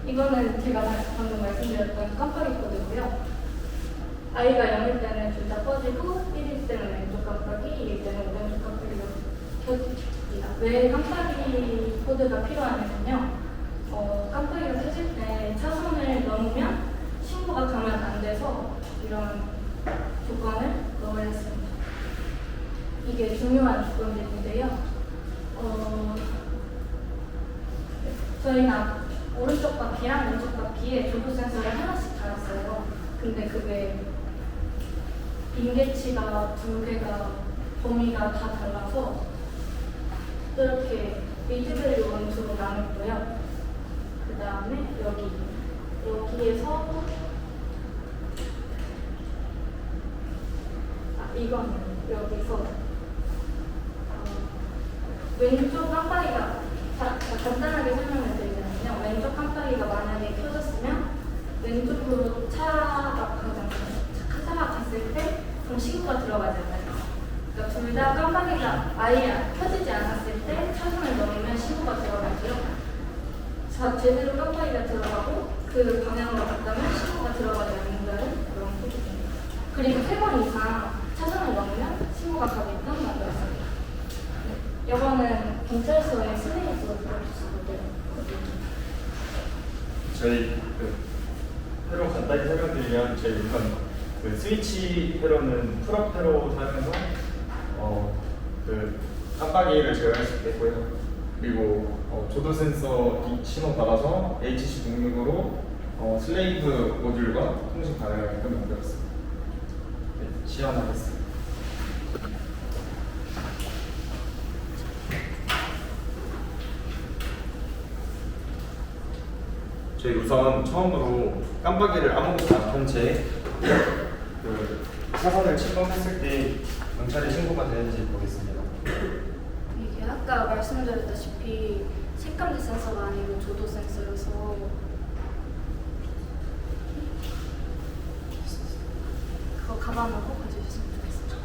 이거는 제가 방금 말씀드렸던 깜빡이 코드고요. i가 0일 때는 둘 다 꺼지고 1일 왜 깜빡이 코드가 필요하냐면요. 깜빡이가 켜질 때 차선을 넘으면 신고가 가면 안 돼서 이런 조건을 넣어야 했습니다. 이게 중요한 조건들인데요. 저희가 오른쪽 바퀴랑 왼쪽 바퀴에 조도 센서를 하나씩 달았어요. 근데 그게 임계치가 두 개가 범위가 다 달라서 이렇게 미드밸류 원투로 나눴고요. 그 다음에 여기에서 이건 여기서 왼쪽 깜빡이가 간단하게 설명을 드리자면요. 왼쪽 깜빡이가 만약에 켜졌으면 왼쪽으로 차가 갔을 때 그럼 신고가 들어가잖아요. 그러니까 둘 다 깜빡이가 아예 켜지지 않았을 때 차선을 넘으면 신고가 들어가고요. 자, 제대로 깜빡이가 들어가고 그 방향으로 갔다면 신고가 들어가지 않는다는 그런 코드입니다. 그리고 3번 이상 차선을 넘으면 신고가 가게끔 만들었습니다. 이거는 경찰서의 슬레이트로 들어주시면 돼요. 저희 회로 간단히 설명드리면 저희 우선 스위치 회로는 풀업 회로 사용해서 깜빡이를 제어할 수 있겠고요. 그리고 조도 센서 신호 받아서 HC06으로 슬레이브 모듈과 통신 가능하게끔 만들었습니다. 네, 시연하겠습니다. 저희 우선 처음으로 깜빡이를 아무것도 안 켠 채 차선을 침범했을 때 경찰에 신고가 되는지 보겠습니다. 이게 아까 말씀드렸다시피 색감지 센서가 아니고 조도 센서여서 그거 가방으로 꼭 가져주셨으면 좋겠습니다.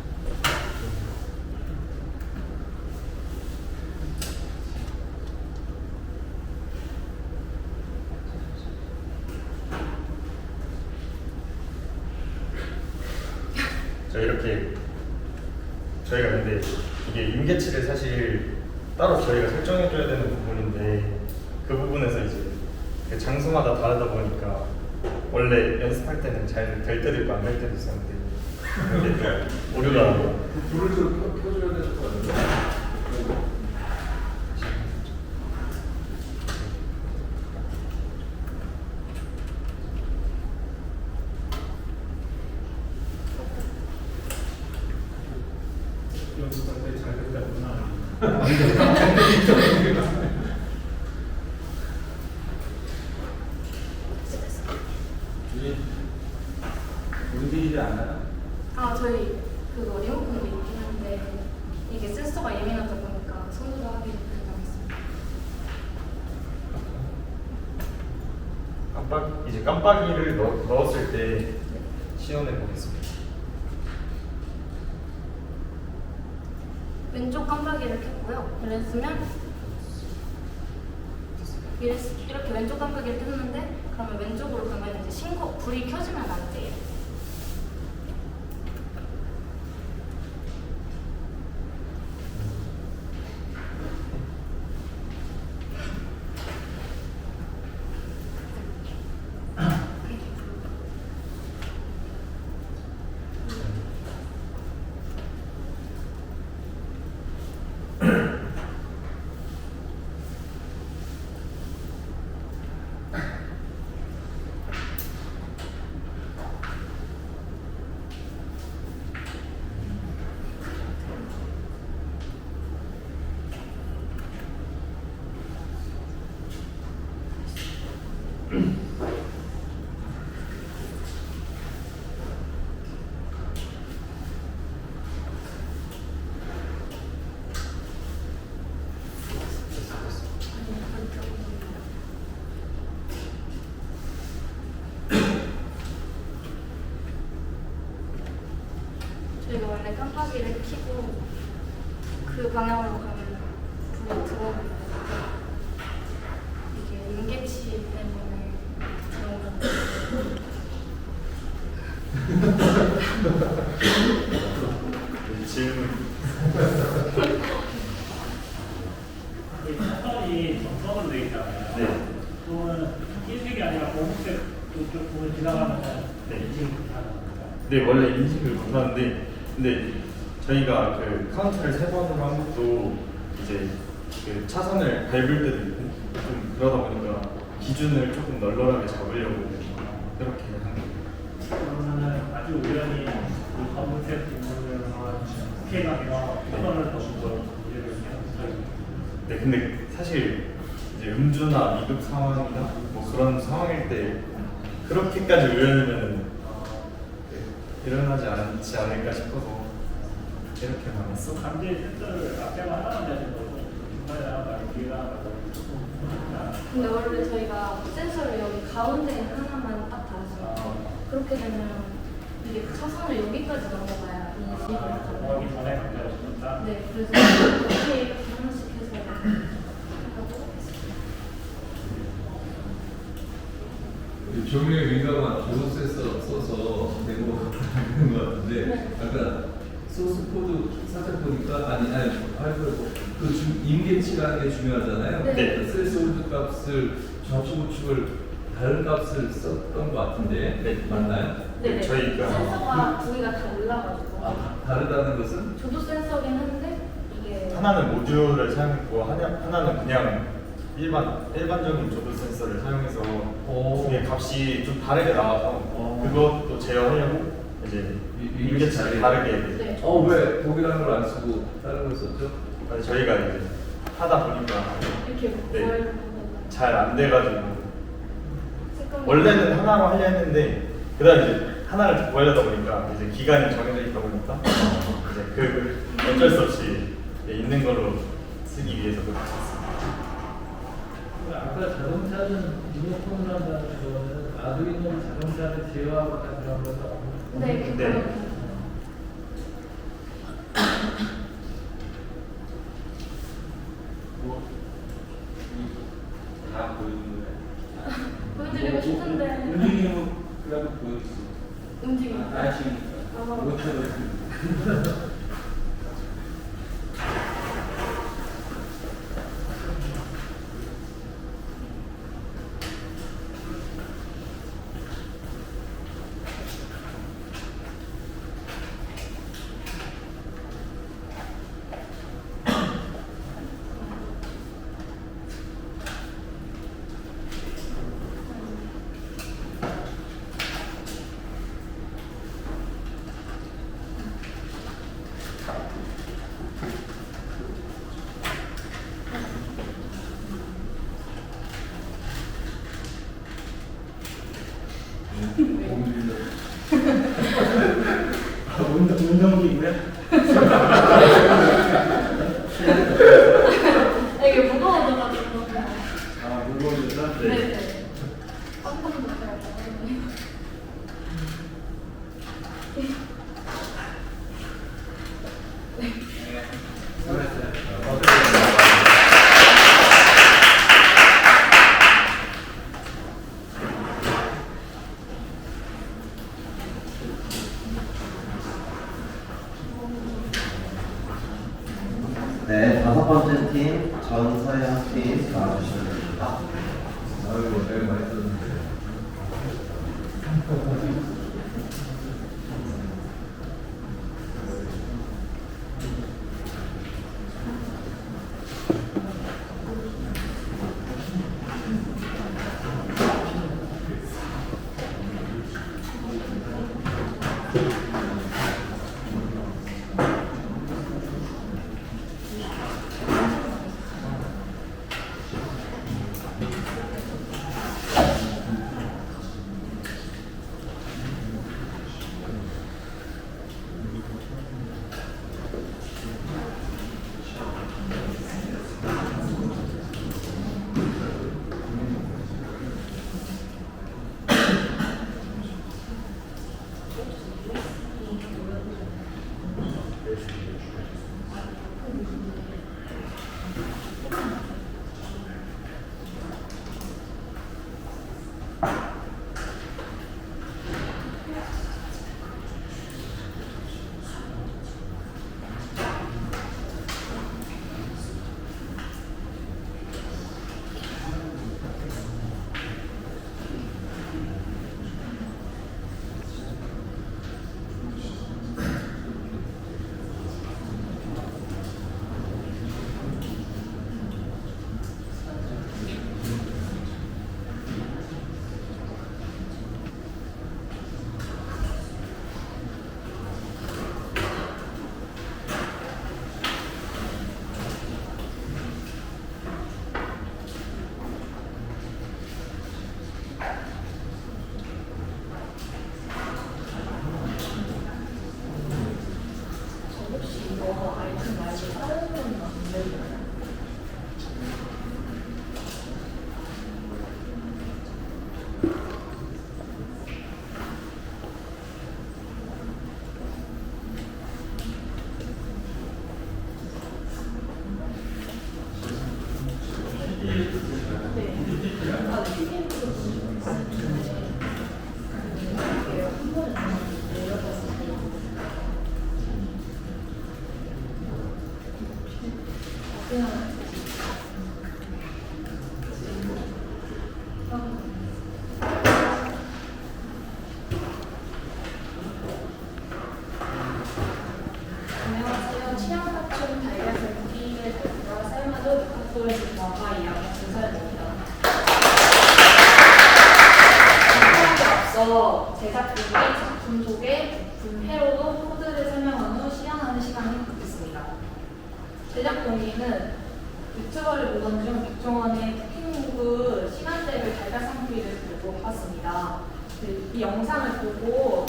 자, 이렇게 저희가 근데 이게 임계치를 사실 따로 저희가 설정해줘야 되는 부분인데 그 부분에서 이제 그 장소마다 다르다 보니까 원래 연습할 때는 잘 될 때도 있고 안 될 때도 있었는데 이게 오류가 불을 좀 켜줘야 될 것 같은데. 연습할 때잘 됐다구나. 움직이지 않아요? 저희 그거 리모컨도 있긴 한데 이게 센서가 예민하다 보니까 손으로 하기 불가능했습니다. 깜빡이를 넣었을 때 시연해 보겠습니다. 왼쪽 깜빡이를 켰고요. 이렇게 왼쪽 깜빡이를 켰는데 그러면 왼쪽으로 가면 이제 불이 켜지면 안 돼요. 저희가 원래 깜빡이를 켜고 그 방향으로 가면 불이 들어오는데 이게 임계치 때문에 들어오는 질문. 이쪽 부분 지나가면서 네. 인식이 불가능합니다. 네, 원래 인식을 못하는데, 근데 저희가 그 카운트를 3번으로 한 것도 이제 그 차선을 밟을 때도 있고 좀 그러다 보니까 기준을 조금 널널하게 잡으려고 이렇게 하는 거예요. 그러면은 아주 우연히 이 검은색 부분을 피해가며 표현을 더 문제를 계속 네, 근데 사실 이제 음주나 미급 상황이나 뭐 그런 상황일 때 그렇게까지 우연이면은 일어나지 않지 않을까 싶어서 이렇게 말했어. 또 감지 센서를 앞에만 하나만 내는 거고 중간에 하나 뒤에가 하나 근데 원래 저희가 센서를 여기 가운데 하나만 딱 달았어요. 그렇게 되면 이게 차선을 여기까지 넘어가야 인식을 하잖아요. 넘어가기 전에 감지하시니까 네, 그래서 이렇게 하나씩 해서 하고 조명에 민감한 조소세서 써서 되고 있는 것 같은데 네. 아까 소스 코드 살짝 보니까 그 임계치라는 게 중요하잖아요. 네. 셀스홀드 값을 좌측우측을 다른 값을 썼던 것 같은데 네. 맞나요? 네네. 저희가- 센서가 두 개가 달라가지고 다르다는 것은 조도 센서긴 한데 이게 하나는 모듈을 사용했고 하나는 그냥 일반적인 조도 센서를 사용해서 그게 값이 좀 다르게 나와서 그것도 제어하려고 이제 임계치를 다르게 네. 왜 독일한 걸 안 쓰고 다른 걸 썼죠? 아니, 저희가 이제 하다 보니까 이렇게 네. 구할 잘 안 돼가지고 색깔이 원래는 하나로 하려 했는데 그다음 이제 하나를 자꾸 하려다 보니까 이제 기간이 정해져 있다 보니까 이제 그 어쩔 수 없이 있는 걸로 쓰기 위해서 그렇게 했습니다. 아까 자동차는 리모컨으로 한다는 거는 아두이노 자동차를 제어하고 한다는 거죠. 네, 네. 다 보여주는 거예요. 보여드리고 싶은데 움직임은 그래도 보여주세요. 움직임. 아시니까. 아. 5초 운동기구요? 이게 무거워져가지고. 무거워져서? 네네. 깜짝 놀라요. 네, 5번째 팀 전서영 팀 나와주시면 됩니다. 아이고 내가 많이 썼는데 이거 아이템 말고 다른 거는 안 되나요? 안녕하세요. 취향맞춤 달걀썰기를 달과 삶아도 육각도를 진화가 이야기 김서연입니다. 공부하기 앞서 제작 중인 작품 속의 분해로도 코드를 설명한 후 시연하는 시간을 갖겠습니다. 제작 동기는 유튜버를 보던 중 백종원의 쿠킹무브 시간대를 달걀 삶기를 보고 봤습니다. 이 영상을 보고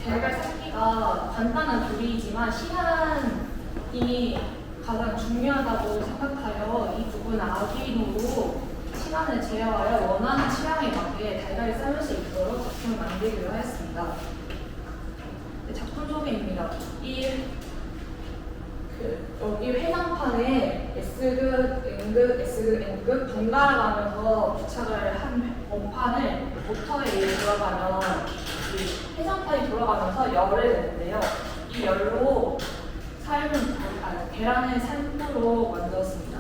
달걀 삶기가 간단한 조리이지만 시간이 가장 중요하다고 생각하여 이 부분 아두이노로 시간을 제어하여 원하는 취향에 맞게 달걀을 삶을 수 있도록 작품을 만들기로 하였습니다. 네, 작품 소개입니다. 여기 회상판에 S극, N극, S극, N극 번갈아 가면서 부착을 한 원판을 모터에 의해 돌아가면 이 회상판이 돌아가면서 열을 내는데요. 이 열로 계란을 삶도록 만들었습니다.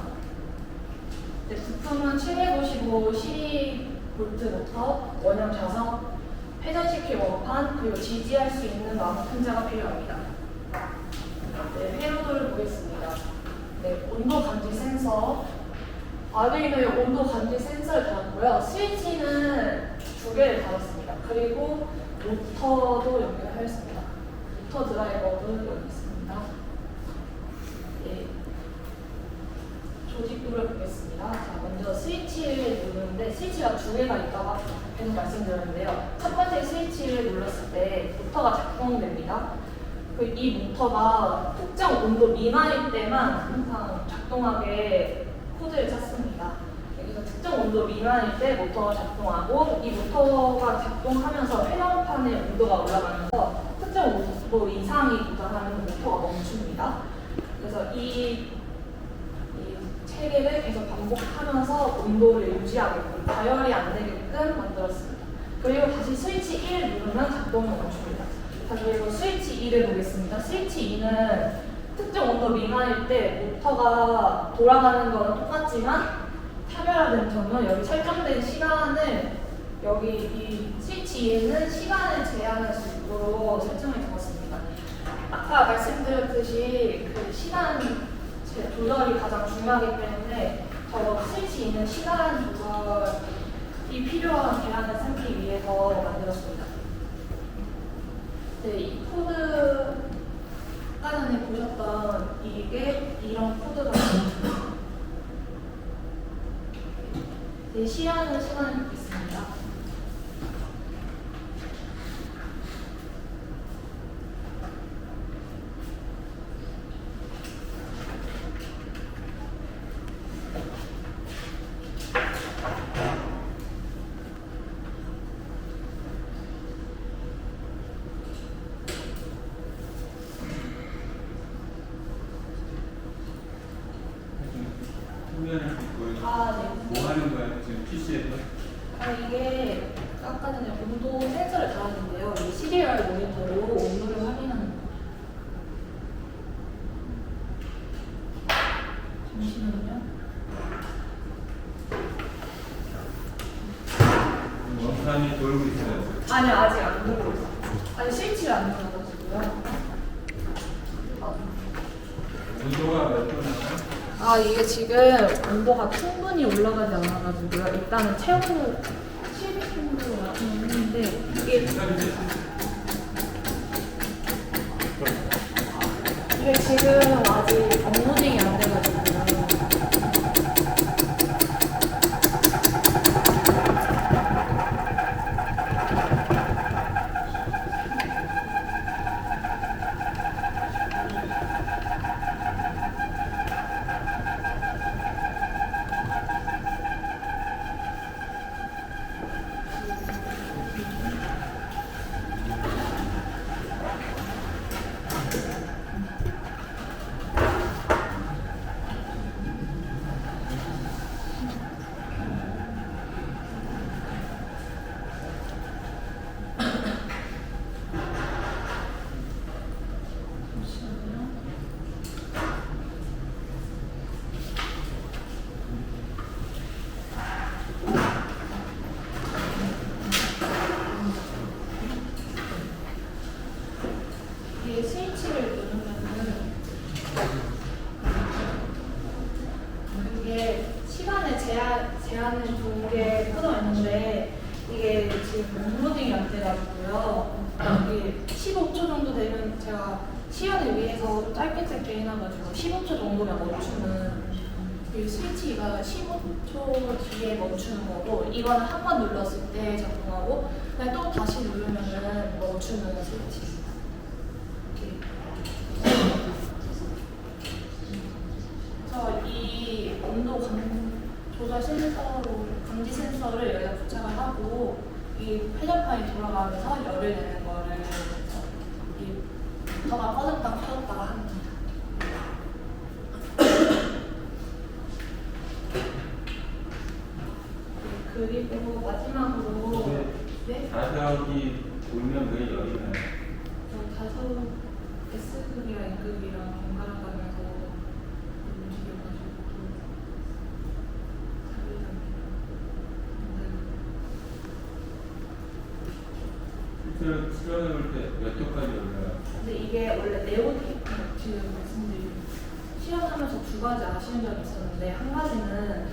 네, 부품은 755 12V 모터, 원형 자석, 회전시킬 원판, 그리고 지지할 수 있는 나무 튼자가 필요합니다. 네, 회로도를 보겠습니다. 네, 온도 감지 센서. 아두이노에 온도 감지 센서를 달았고요. 스위치는 2개를 달았습니다. 그리고 모터도 연결하였습니다. 모터 드라이버도 여기 있습니다. 네, 조직부를 보겠습니다. 자, 먼저 스위치를 누르는데 스위치가 2개가 있다고 계속 말씀드렸는데요. 첫 번째 스위치를 눌렀을 때 모터가 작동됩니다. 이 모터가 특정 온도 미만일 때만 항상 작동하게 코드를 찾습니다. 그래서 특정 온도 미만일 때 모터가 작동하고 이 모터가 작동하면서 회전판의 온도가 올라가면서 특정 온도 이상이 도달하면 모터가 멈춥니다. 그래서 이 체계를 계속 반복하면서 온도를 유지하게끔 다열이 안 되게끔 만들었습니다. 그리고 다시 스위치 1을 누르면 작동을 멈춥니다. 그리고 스위치 2를 보겠습니다. 스위치 2는 특정 온도 미만일 때 모터가 돌아가는 거는 똑같지만 차별화된 점은 여기 설정된 시간을 여기 이 스위치 2에는 시간을 제한할 수 있도록 설정을 해봤습니다. 아까 말씀드렸듯이 그 시간 조절이 가장 중요하기 때문에 저 스위치 2는 시간 조절이 필요한 계란을 삶기 위해서 만들었습니다. 네, 이 코드 아까 전에 보셨던 이게 이런 코드가 있습니다. 네, 시연을 시간을 갖겠습니다. 네. 뭐 하는 거야 지금 PC에서? 이게 아까 전에 온도 센서를 달았는데요. 이 시리얼 모니터로 온도를 확인하는 거예요. 잠시만요. 원판이 돌고 있어요. 아니요, 아직 안 돌고 있어요. 아니, 스위치를 안 눌러가지고요. 온도가 몇 도나요? 이게 지금 온도가 충분히 올라가지 않아가지고요. 일단은 채우고 700정도로 했는데 이게 지금 아직 업로딩이 안 돼가지고요. 안에 두 개 끊어 있는데 이게 지금 업로딩이 안 돼가지고요. 이게 15초 정도 되면 제가 시연을 위해서 짧게 해놔가지고 15초 정도면 멈추는 이 스위치가 15초 뒤에 멈추는 거고 이거는 한 번 눌렀을 때 작동하고 그냥 또 다시 누르면은 멈추는 스위치. 그래서 이 온도 조절 센서로 감지 센서를 여기다 부착을 하고 이 회전판이 돌아가면서 열을 내는 거를 이 모터가 꺼졌다가 켜졌다가 합니다. 그리고 마지막으로 네? 자석이 돌면 왜 열이 나요? 자석 S급이랑 N급이랑 번갈아 가면서 움직여가지고 실제로 수련해 볼 때 몇 도까지 올라요? 근데 이게 원래 네오디 지금 말씀드린 시연하면서 두 가지 아쉬운 점이 있었는데 한 가지는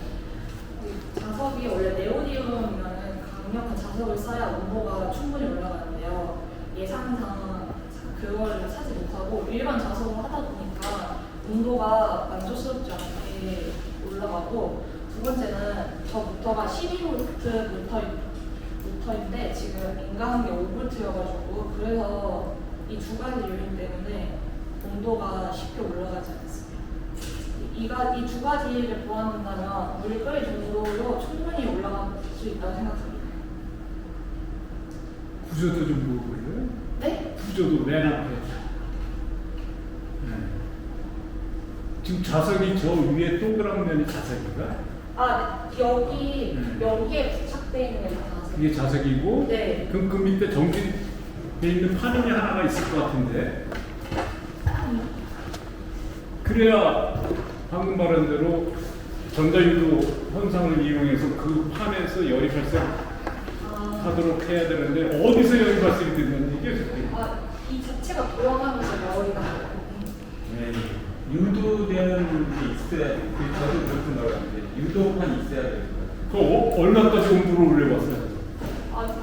이 자석이 원래 네오디움이면은 강력한 자석을 써야 온도가 충분히 올라가는데요. 예상상 그걸 사지 못하고 일반 자석으로 하다 보니까 온도가 만족스럽지 않게 올라가고 두 번째는 저 모터가 12V 모터인데 지금 인가한 게 5V여가지고 그래서 이 두 가지 요인 때문에 온도가 쉽게 올라가지 않습니다. 이 두 가지를 보완한다면 물이 끓일 정도로 충분히 올라갈 수 있다고 생각합니다. 구조도 좀 보고요. 네? 구조도 맨 앞에. 지금 자석이 저 위에 동그란 면이 자석인가? 아 여기에 부착되어 있는 게 자석. 이게 자석이고 네. 그럼 그 밑에 정지돼 있는 파넬이 하나가 있을 것 같은데 그래야 방금 말한 대로 전자유도 현상을 이용해서 그 판에서 열이 발생하도록 해야 되는데 어디서 열이 발생이 되는 이게 이 자체가 돌아가면서 열이 나요. 네. 유도되는 게 있어야 돼. 저도 그렇게 말하는데 유도판이 있어야 돼요. 그 얼마까지 온도를 올려봤어요?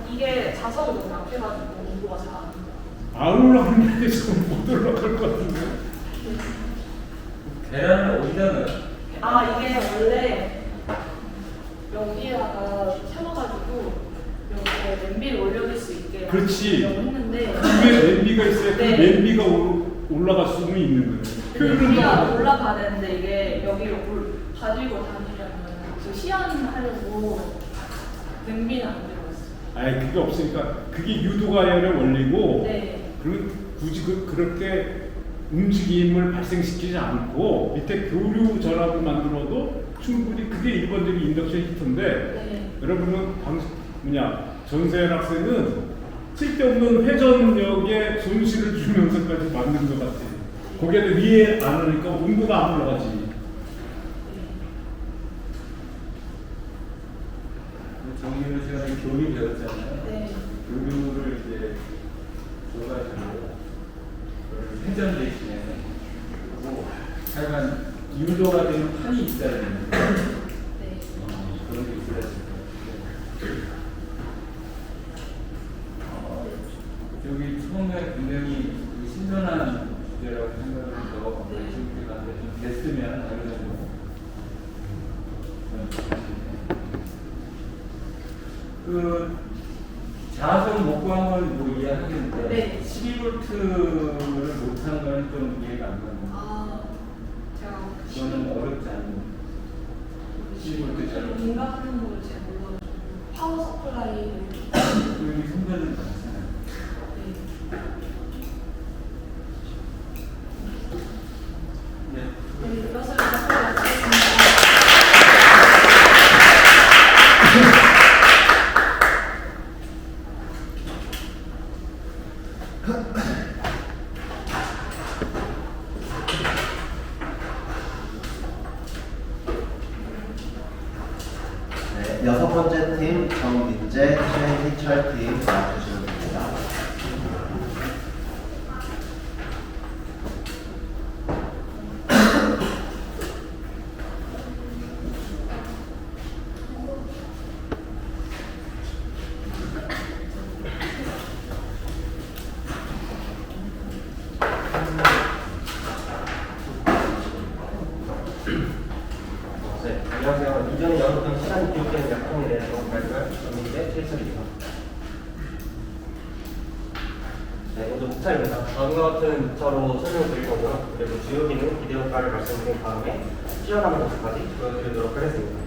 이게 자석이 너무 약해가지고 온도가 잘 안 올라가요. 안 올라가는데 지금 못 올라갈 것 같은데. 계란을 어디다 넣어요? 이게 원래 여기에다가 세워가지고 여기에 냄비를 올려줄 수 있게 그렇지. 했는데 위에 냄비가 있어야 그 네. 냄비가 올라갈 수는 있는 거예요. 냄비가 올라가야 되는데 이게 여기로 가지고 다니려면 그 시연하려고 냄비는 안 들어갔어요. 아예 그게 없으니까 그게 유도가열의 원리고 네. 그리고 굳이 그렇게 움직임을 발생시키지 않고 밑에 교류 전압을 만들어도 충분히 그게 일반적인 인덕션 히터인데 네. 여러분은 전세현 학생은 쓸데없는 회전력에 손실을 주면서까지 만든 것 같아요. 거기에다 위에 안 오니까 온도가 안 올라가지. 정민우 시간에 교류 배웠잖아요. 네. 교류를 이제 줘가지고 회전 대신에 그리고 하여간 유도가 되는 판이 있어야 되는데 네. 그런 게 있어야 돼요. 저기 처음에 분명히 신선한 주제라고 생각을 해서 지금까지 좀 됐으면 어느 정도 그 자석 못 구한 건 뭐 이해하겠는데 네. 12V를 못한 건 좀 이해가 안 가요. 제가 그거는 어렵지 않은 12V 잘 인가하는 걸 잘 몰라가지고 파워 서플라이 여기 선별은 많잖아요. 네. 이것을 갖고 네, 6번째 팀 정민재, 최희철 팀 나와주시면 됩니다. 안녕하세요. 이전에 열었던 시간이 기록되는 약통에 대해서 발표할 전민재 최철입니다. 네, 먼저 목차입니다. 다음과 같은 목차로 설명을 드릴 거고요. 그리고 주요 기능, 기대 효과를 말씀드린 다음에 시연하는 모습까지 보여드리도록 하겠습니다.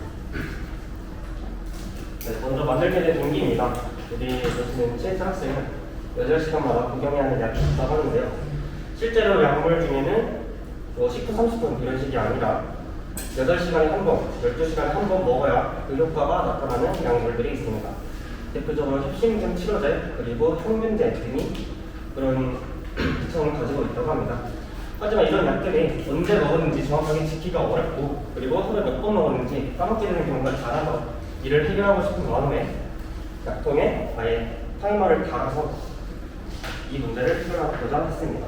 네, 먼저 만들게 된 동기입니다. 여기 보시는 최철 학생은 8시간마다 구경해야 하는 약이 있다고 하는데요. 실제로 약물 중에는 10분, 30분 이런 식이 아니라 8시간에 한 번, 12시간에 한 번 먹어야 그 효과가 나타나는 약물들이 있습니다. 대표적으로 협심증 치료제, 그리고 항균제 등이 그런 특성을 가지고 있다고 합니다. 하지만 이런 약들이 언제 먹었는지 정확하게 지키기가 어렵고, 그리고 하루에 몇 번 먹었는지 까먹게 되는 경우가 잦아서 이를 해결하고 싶은 마음에 약통에 아예 타이머를 달아서 이 문제를 해결하고자 했습니다.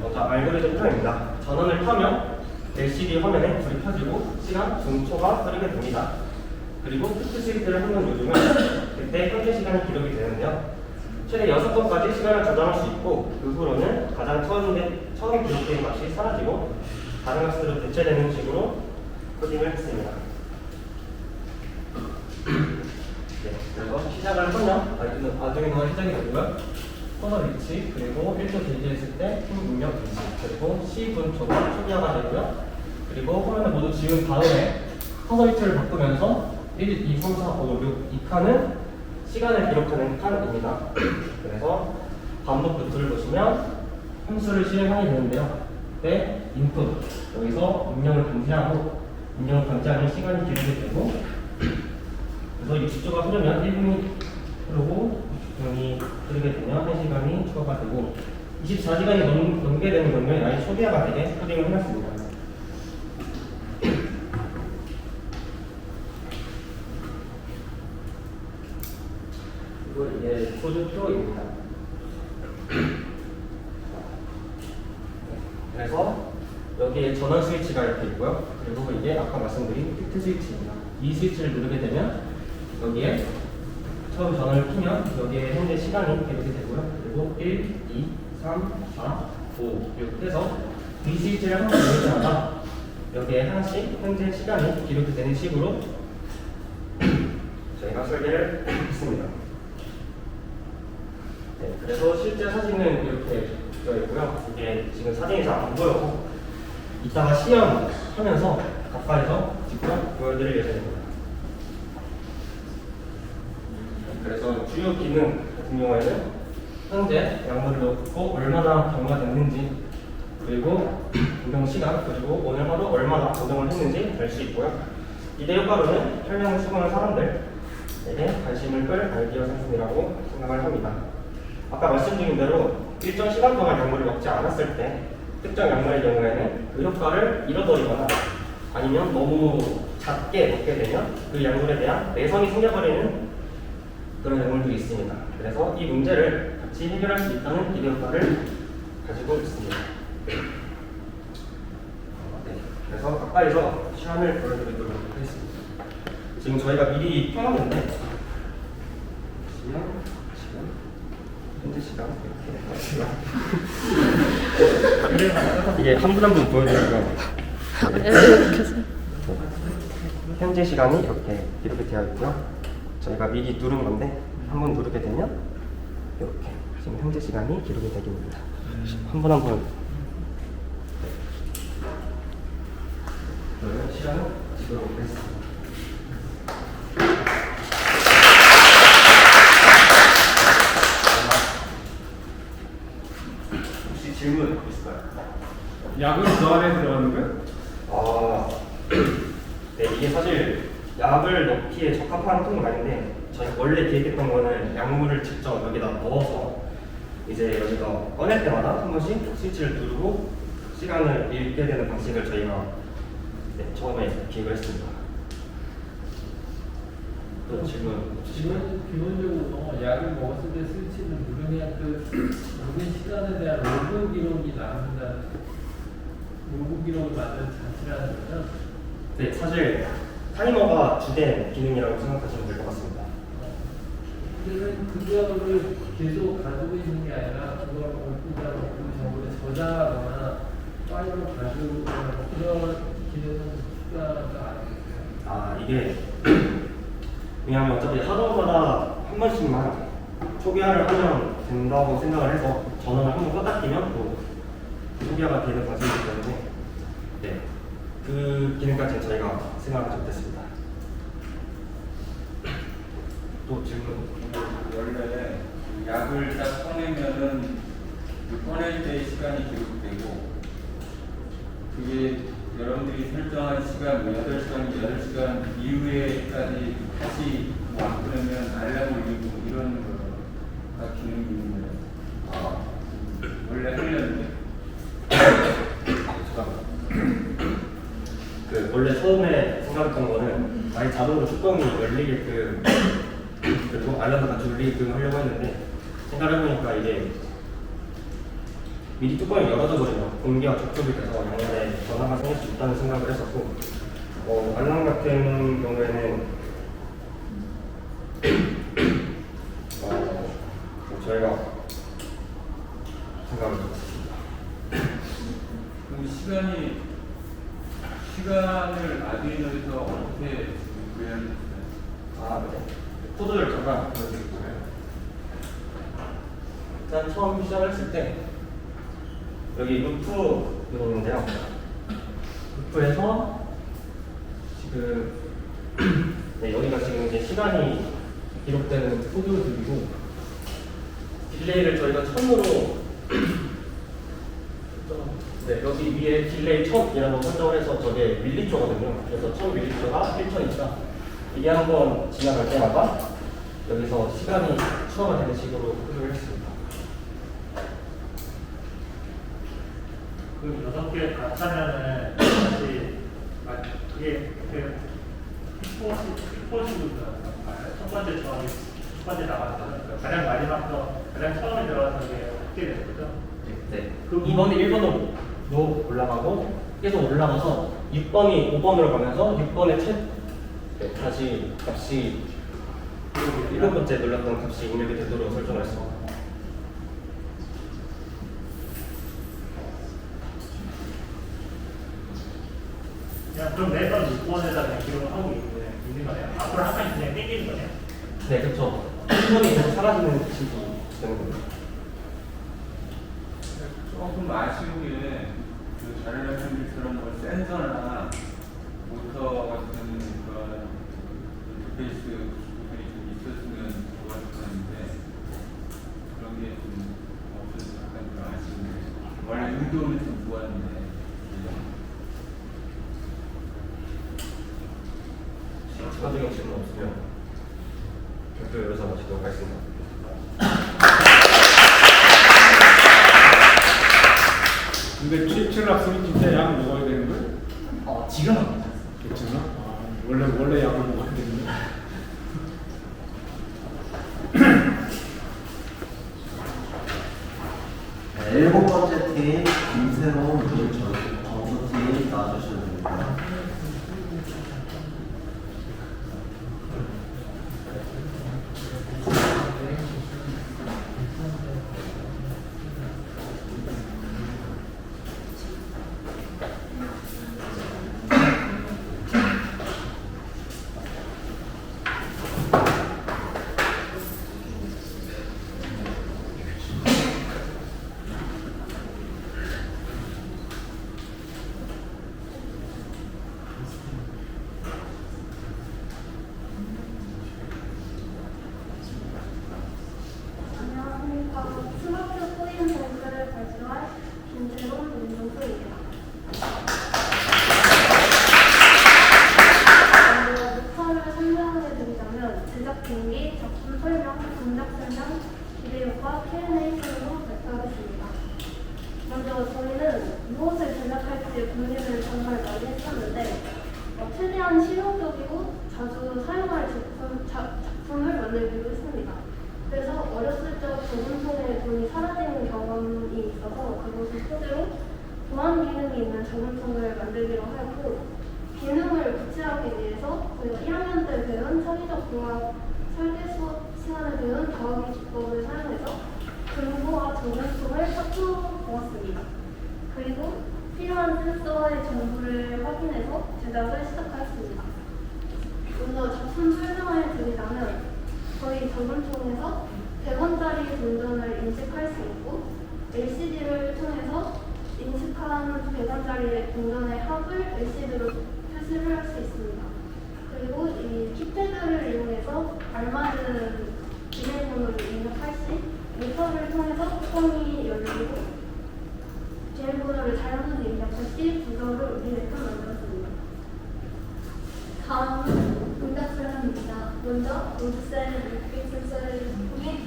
먼저 알고리즘 표입니다. 전원을 켜면 LCD 화면에 불이 켜지고 시간 중초가 흐르게 됩니다. 그리고 푸트 스위치를 한번 누르면 그때 현재 시간이 기록이 되는데요. 최대 6번까지 시간을 조정할 수 있고, 그 후로는 가장 처음 기록된 값이 사라지고 다른 값으로 대체되는 식으로 코딩을 했습니다. 네, 그래서 시작을 하면 아두이노가 시작이 되고요. 코너 위치, 그리고 1초 대기했을 때 힘 입력 위치, 그리고 C분 초가 초기화가 되고요. 그리고 화면을 모두 지운 다음에 커서 위치를 바꾸면서 1, 2, 3, 4, 5, 6, 2칸은 시간을 기록하는 칸입니다. 그래서 반복 루트를 보시면 함수를 실행하게 되는데요. 그때 인풋, 여기서 입력을 감지하고 입력을 감지하면 시간이 기록이 되고, 그래서 60초가 흐르면 1분이 흐르고 60분이 흐르게 되면 1시간이 추가가 되고, 24시간이 넘게 되는 경우에 아예 초기화가 되게 코딩을 해놨습니다. 그리고 이게 코드표입니다. 그래서 여기에 전원 스위치가 이렇게 있고요. 그리고 이게 아까 말씀드린 피트 스위치입니다. 이 스위치를 누르게 되면 여기에 처음 전원을 켜면 여기에 현재 시간이 기록이 되고요. 그리고 1, 2, 3, 4, 5, 6 해서 이 스위치를 한번 누를 때마다 여기에 하나씩 현재 시간이 기록이 되는 식으로 저희가 설계를 했습니다. 네, 그래서 실제 사진은 이렇게 되어 있고요. 이게 지금 사진이 잘 안 보여서 이따가 시연하면서 가까이서 직접 보여드릴 예정입니다. 그래서 주요 기능 같은 경우에는 현재 약물을 넣고 얼마나 경과됐는지, 그리고 운동 시간, 그리고 오늘 하루 얼마나 운동을 했는지 알 수 있고요. 기대 효과로는 혈량을 수강한 사람들에게 관심을 끌 아이디어 상품이라고 생각을 합니다. 아까 말씀드린 대로 일정 시간 동안 약물을 먹지 않았을 때 특정 약물의 경우에는 그 효과를 잃어버리거나 아니면 너무 작게 먹게 되면 그 약물에 대한 내성이 생겨버리는 그런 약물들이 있습니다. 그래서 이 문제를 같이 해결할 수 있다는 기대 효과를 가지고 있습니다. 네, 그래서 가까이서 시간을 보여드리도록 하겠습니다. 지금 저희가 미리 펴놨는데 현재 시간 이렇게 이게 한 분 한 분 보여드리면 현재 시간이 이렇게 되어 있고요. 저희가 미리 누른 건데 한 번 누르게 되면 이렇게 지금 현재 시간이 기록이 되게 됩니다. 한 번 한 번 그러면 시간을 찍도록 하겠습니다. 혹시 질문 있을까요? 약은 그 안에 들어가는 거예요? 네, 이게 사실 약을 넣기에 적합한 통은 아닌데 저희 원래 기획했던 거는 약물을 직접 여기다 넣어서 이제 여기가 꺼낼 때마다 한 번씩 스위치를 누르고 시간을 읽게 되는 방식을 저희가 처음에 기획을 했습니다. 또 질문 없으시나요? 기본적으로 약을 먹었을 때 스위치를 누르면 그 모든 시간에 대한 로그 기록이 나온다는, 로그 기록을 만드는 장치라는 거죠? 네, 사실 타이머가 주된 기능이라고 생각하시면 될 것 같습니다. 그러면 그거를 계속 가지고 있는 게 아니라 그걸 그 정보를 저장하거나 파일로 가지고 그런 이게 왜냐하면 어차피 하루마다 한 번씩만 초기화를 하면 된다고 생각을 해서 전원을 한번 껐다 끼면 또 초기화가 되는 방식이기 때문에 네, 그 기능까지는 저희가 생각하지 못했습니다. 또 질문? 원래 약을 딱 꺼내면은 그 꺼낼 때의 시간이 기록되고 그게 여러분들이 설정한 시간, 8시간, 8시간 이후에까지 다시 안 꺼내면 알람을 울리고 이런 거가 기능이 있는 거예요. 원래 하려는데 그 원래 처음에 생각했던 거는 아예 자동으로 뚜껑이 열리게끔 그리고 알람도 같이 울리게끔 하려고 했는데 생각해보니까 이게 미리 뚜껑이 열어져 버리면 공기와 접촉이 돼서 영혼에 변화가 생길 수 있다는 생각을 했었고 알람 같은 경우에는 저희가 생각을 못했습니다. 그럼 시간을 아두이노에서 어떻게 구현했어요? 네. 코드를 잠깐 보여드릴게요. 일단 처음 시작했을 때 여기 루프 있는데요. 루프에서 지금 네, 여기가 지금 이제 시간이 기록되는 코드들이고 딜레이를 저희가 1000으로 네, 여기 위에 딜레이 1000이라고 설정을 해서 저게 밀리초거든요. 그래서 1000밀리초가 1000이니까 이게 한번 지나갈 때마다 여기서 시간이 추가가 되는 식으로 코드를 했습니다. 그 6개 다 차면은 다시 그게 히포식으로 첫 번째 조합이 첫 번째 나왔잖아요. 가장 마지막부터 가장 처음에 들어가서 게 어떻게 되는 거죠? 네. 2번이 1번으로 올라가고 계속 올라가서 6번이 5번으로 가면서 6번의 네, 다시 값이 7번째 눌렀던 값이 입력이 되도록 설정을 했습니다. 그럼 매번 6번에다가 기록을 하고 있는 거네요. 앞으로 한 칸씩 그냥 땡기는 거네요. 네, 그렇죠. 1번이 계속 사라지는 식이 되는 겁니다. 조금 아쉬운 게 그 다른 학생들처럼 뭐 센서나 모터 같은 그런 인터페이스 기술이 좀 있었으면 좋았을 텐데 그런 게 좀 없어서 약간 좀 아쉬운데 원래 의도는 좀 좋았는데 추가적인 질문 없으면 발표 여기서 마치도록 하겠습니다. 근데 칠칠 학생이 진짜 약 먹어야 되는 거예요? 지금은 괜찮아? 원래 약을 먹어야 되는 거야? 네, 7번째 팀 김세롱, 정수팀 나와주시면 됩니다. 안녕하십니까. 스마트 코인 뱅크를 발주할 김재롱 민정수입니다. 목차를 설명해 드리자면 제작 동기, 작품 설명, 동작 설명, 기대 효과, Q&A 등으로 발표하겠습니다. 먼저 저희는 무엇을 제작할지 고민을 정말 많이 했었는데 최대한 실용적이고 자주 사용할 작품을 만들기로 했습니다. 그래서 어렸을 적 저금통에 돈이 사라지는 경험이 있어서 그것을 토대로 보안 기능이 있는 저금통을 만들기로 하였고 기능을 구체하기 위해서 저희가 1학년 때 배운 창의적 공학 설계 수업 시간에 배운 더하기 기법을 사용해서 금고와 저금통을 합쳐 보았습니다. 그리고 필요한 센서의 정보를 확인해서 제작을 시작하였습니다. 먼저 작품 설명을 드리자면 저희 저금통에서 100원짜리 동전을 인식할 수 있고 LCD를 통해서 인식한 100원짜리 동전의 합을 LCD로 표시를 할 수 있습니다. 그리고 이 키패드를 이용해서 알맞은 비밀번호를 입력할 시 모터를 통해서 뚜껑이 열리고 비밀번호를 잘못 입력할 시 부서를 울리게끔 만들었습니다. 다음은 동작 설명입니다. 먼저 로드셀 뮤직 센서를 통해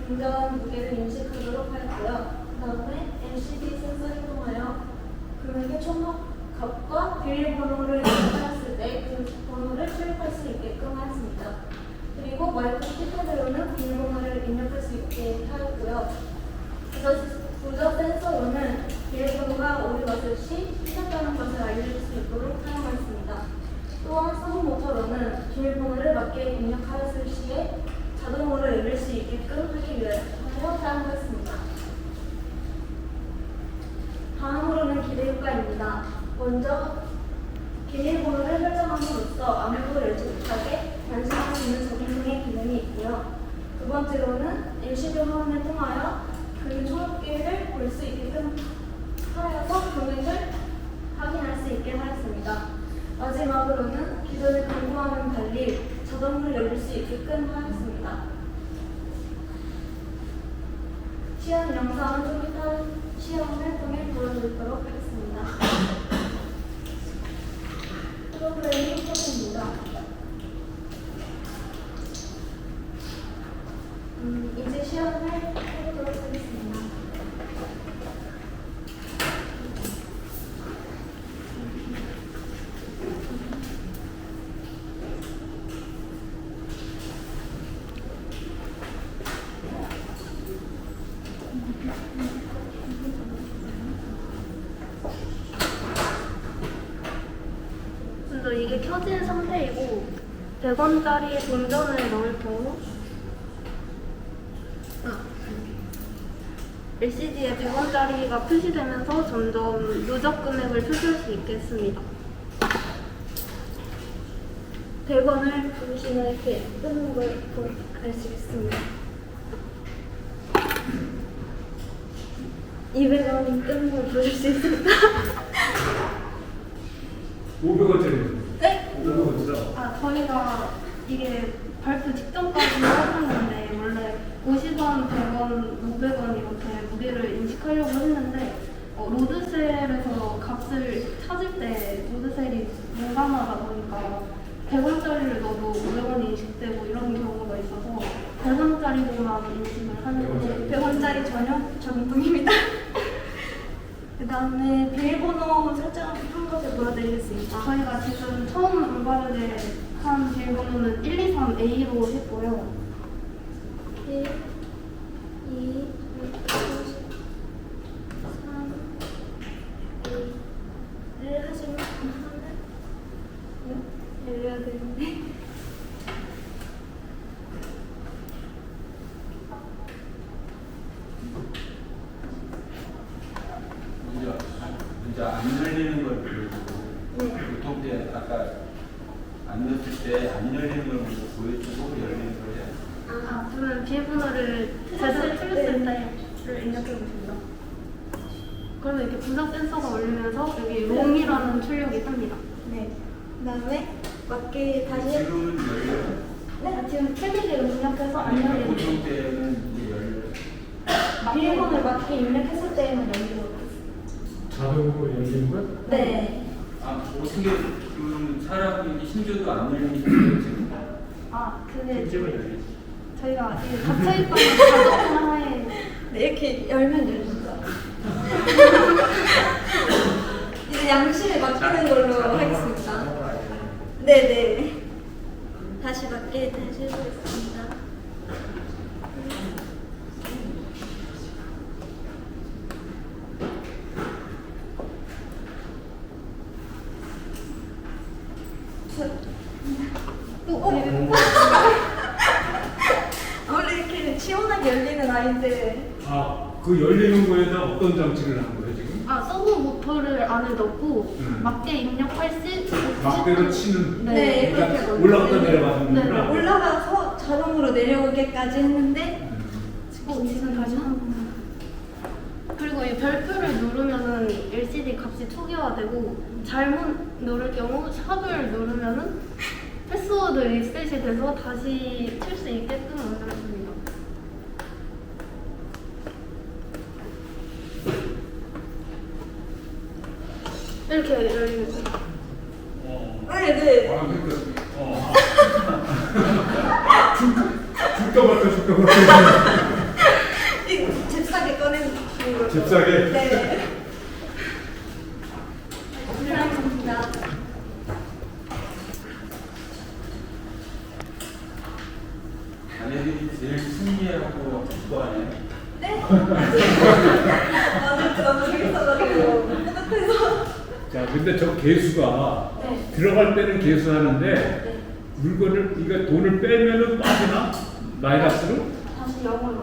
동전 무게를 인식하도록 하였고요. 그 다음에 LCD 센서를 통하여 금액의 총합과 비밀번호를 입력하였을 때 그 번호를 출력할 수 있게끔 하였습니다. 그리고 마이크 키패드로는 비밀번호를 입력할 수 있게 하였고요. 부저 센서로는 비밀번호가 오류 났을 시 틀렸다는 것을 알려줄 수 있도록 사용하였습니다. 또한 서브 모터로는 비밀번호를 맞게 입력하였을 시에 자동으로 열릴 수 있게끔 하기 위하여 사용하였습니다. 다음으로는 기대효과입니다. 먼저 비밀번호를 설정함으로써 아무도 열지 못하게 단순할 수 있는 적용등의 기능이 있고요. 두 번째로는 LCD 화면을 통하여 그 총합계를 볼 수 있게끔 하여서 금액을 확인할 수 있게 하였습니다. 마지막으로는 기존의 광고와는 달리 자동으로 열릴 수 있게끔 하였습니다. 시연 영상은 좀 이따 시연을 통해 보여드리도록 하겠습니다. 프로그램이 시작됩니다. 이제 시연을 해보도록 하겠습니다. 먼저 이게 켜진 상태이고 100원짜리 동전을 넣을 경우 LCD에 100원짜리가 표시되면서 점점 누적 금액을 표시할 수 있겠습니다. 100원을 보시면 이렇게 뜨는 걸 알 수 있습니다. 200원이 뜨는 걸 보실 수 있습니다. 500원짜리. 네? 500원짜리. 아, 저희가 이게 발표 직전까지 했었는데 원래 50원, 100원, 500원 이렇게 무게를 인식하려고 했는데 로드셀에서 값을 찾을 때 로드셀이 민감하다 보니까 100원짜리를 넣어도 500원이 인식되고 이런 경우가 있어서 100원짜리로만 인식을 하는데 100원짜리 전용 적용입니다. 그 다음에 비밀번호 설정한 것을 보여드리겠습니다. 저희가 지금 처음 올바르게 한 비밀번호는 123A로 했고요. 1, 2, 3, 2를 하시면 열려야 되는데 이제 안 열리는 걸 보여주고 보통 때 아까 안 넣었을 때 안 열리는 걸 먼저 보여주고 열리는 걸 해야 돼. 그러면 비밀번호를 제대로 틀렸을 때를 입력해 보십니다. 그러면 이렇게 분석 센서가 울리면서 여기 롱이라는 출력이 뜹니다. 네. 그 다음에 맞게 다시 지금은 열려요. 네, 지금 패드를 입력해서 안 열리는 보통 때는 이제 열려요. 비밀번호를 맞게 입력했을 때에는 열리고 있습니다. 자동으로 열리는 거야? 네. 어떻게 그 사람이 심지어도 안 열리는 거예요 지금? 그게 집을 열리지. 저희가 닫혀있던 자동 하나에 이렇게 열면 열립니다. 이제 양심에 맡기는 걸로 하겠습니다. 네네. 다시 맞게 다시 해보겠습니다. 원래 이렇게 시원하게 열리는 아이인데 그 열리는 거에다 어떤 장치를 한 거예요 지금? 서브 모터를 코드를 안에 넣고 맞게 입력할 시 막대로 치는. 네, 그러니까 그렇게 넣어요. 올라갔다 네. 내려가는구나. 올라가서 자동으로 내려오게까지 했는데 지금 다시 한 번. 그리고 이 별표를 누르면은 LCD 값이 초기화되고 잘못 누를 경우 샵을 누르면은 패스워드 리셋이 돼서 다시 칠 수 있게끔 만들어줍니다. 이렇게 열리는 거예요. 네, 네. 아, 그러니까. 죽다 봤다 죽다 봤다. 이 잽싸게 꺼내는 거죠. 잽싸게? 네. 감사합니다. 자네들이 제일 신기해하고 기뻐하네. 네? 오늘 너무 재밌어가지고 뿌듯해서. 자, 근데 저 개수가 네. 들어갈 때는 개수하는데 네. 물건을 이거 돈을 빼면은 빠지나? 마이너스로? 다시 0으로.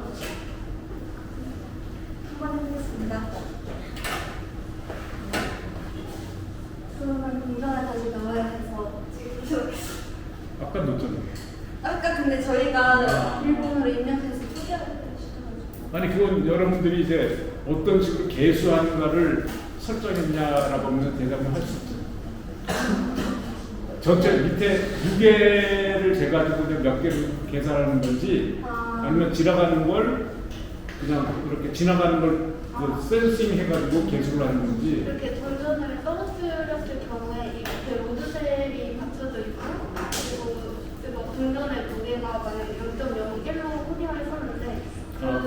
한번 해보겠습니다. 그러면 공간을 다시 넣어야 해서 지금 기억했어요. 아까 놓쳤네. 아까 근데 저희가 일본어로 입력해서 초기화를 시켜가지고. 아니 그건 여러분들이 이제 어떤 식으로 개수하는가를 설정했냐라고 하면 대답을 할 수 있죠. 전체 밑에 무게를 재가지고 그냥 몇 개를 계산하는 건지 아니면 지나가는 걸 그냥 이렇게 지나가는 걸 그 센싱 해가지고 개수를 하는 건지. 이렇게 동전을 떨어뜨렸을 경우에 이렇게 로드셀이 받쳐져 있고 그리고 이거 동전의 무게가 만약에 0.01로 코딩을 했었는데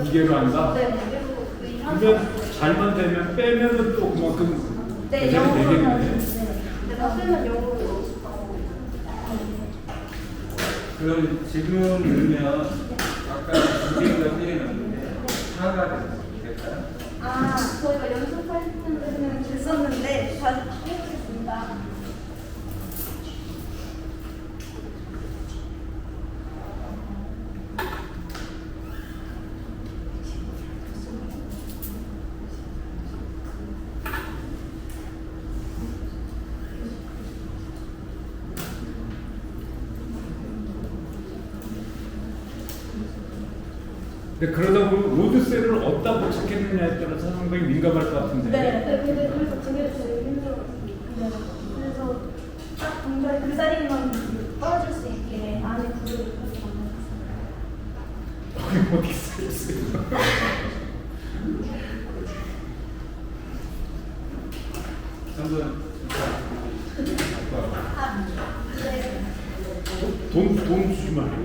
무게로 한다? 네, 무게로 그 이상 그러면 잘만 되면 빼면은 또 그만큼 네, 계산이 0으로 되겠네. 네, 맞으면 0으로 그럼 지금 넣으면 아까 2개가 떼어놨는데 4가 됐을까요? 아, 저희가 연습할 때는 됐었는데 다시 해보겠습니다. 근데 그러다 보면 로드셀을 어디다 도착했느냐에 따라서 상당히 민감할 것 같은데. 네, 근데 그래서 그게 제일 힘들었어요. 네. 그래서 딱 동작 그 자리만 떨어질 수 있게 안에 구조를 그렇게 만들었어요. 어디 있어요? 한번 네. 돈 주지 말고.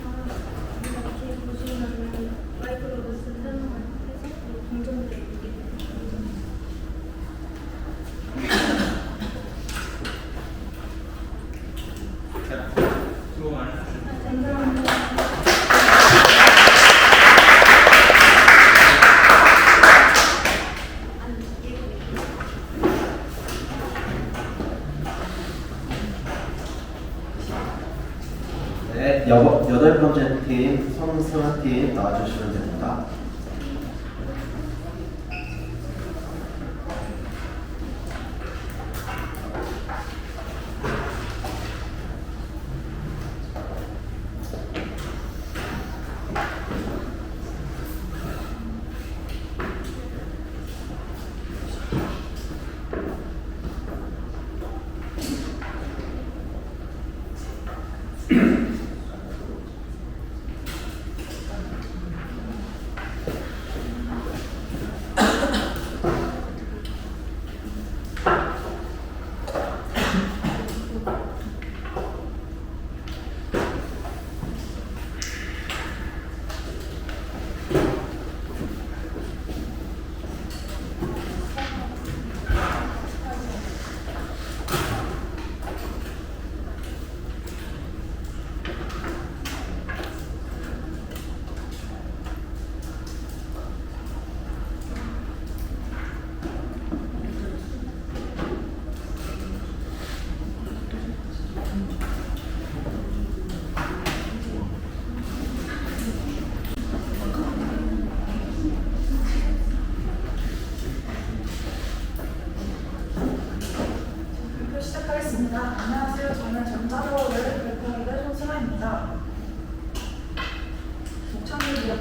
이렇게 보시면은 마이크로버스 사용을 해서 동전들이 이렇게 자, 수고 많으셨습니다. 감사합니다. 네, 여덟 번째 팀 손승아 팀 나와주시면 됩니다.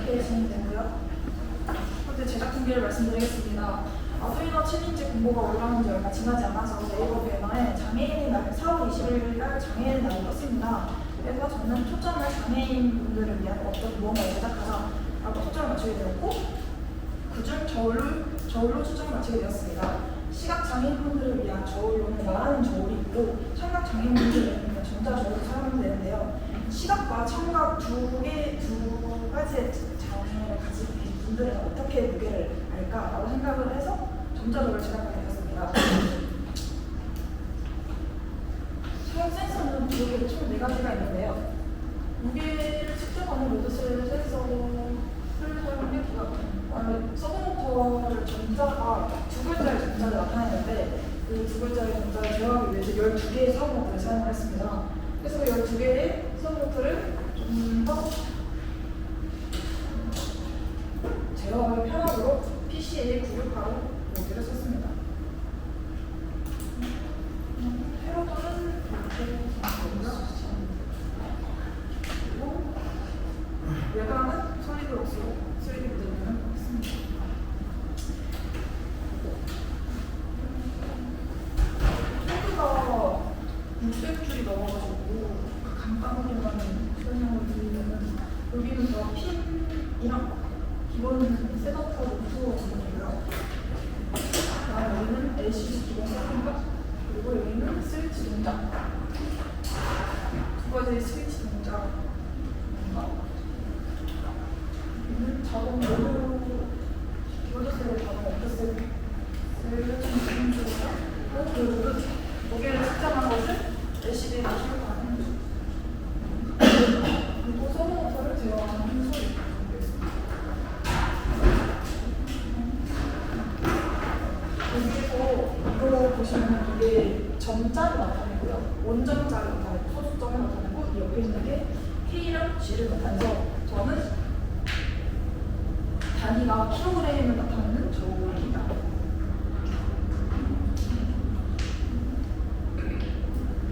이렇게 진행되고요. 현재 제작 공개를 말씀드리겠습니다. 아두이노 챌린지 공고가 올라온 지 얼마 지나지 않아서 네이버 배너에 장애인의 날 4월 21일 날 장애인의 날이 떴습니다. 그래서 저는 초점을 장애인 분들을 위한 어떤 무언가를 제작하자라고 초점을 맞추게 되었고 그중 저울로 초점을 맞추게 되었습니다. 시각 장애인분들을 위한 저울로는 말하는 저울이 있고 청각 장애인분들에는 전자 저울을 사용하면 되는데요. 시각과 청각 두 가지의 장애를 가진 분들은 어떻게 무게를 알까라고 생각을 해서 전자저울을 제작하게 되었습니다. 사용 센서는 무게가 총 4가지가 있는데요. 무게를 측정하는 로드셀 센서를 사용해 서브모터를 전자가 두 글자의 전자를 나타내는데 그 두 글자의 전자를 제어하기 위해서 12개의 서브모터를 사용을 했습니다. 그래서 12개의 서브모터를 좀 더 제어하기 편하도록 PCA 968로 모드를 썼습니다. 패러도는 이렇게 생겼고요. 그리고 외곽은 솔리드웍스로 3D 모델링을 했습니다. 코드가 600줄이 넘어가지고 간단하게만 설명을 드리면 여기는 다 핀이랑 기본 셋업하고 노트워 부분이고요. 그다음 여기는 LCD 기본 세팅과 그리고 여기는 스위치 동작. 두 가지 스위치 동작. 여기는 자동 모드 기본적으로 자동 오프셋을 해주고요. 그 모드 무게를 측정한 것을 LCD에 출력하는 그리고 서브모터를 제어하는 소리. 여기서 이거 보시면 이게 점자를 나타내고요. 원점자를 나타내고 소수점을 나타내고 옆에 있는 게 K랑 G를 나타내서 저는 단위가 킬로그램을 나타내는 저울입니다.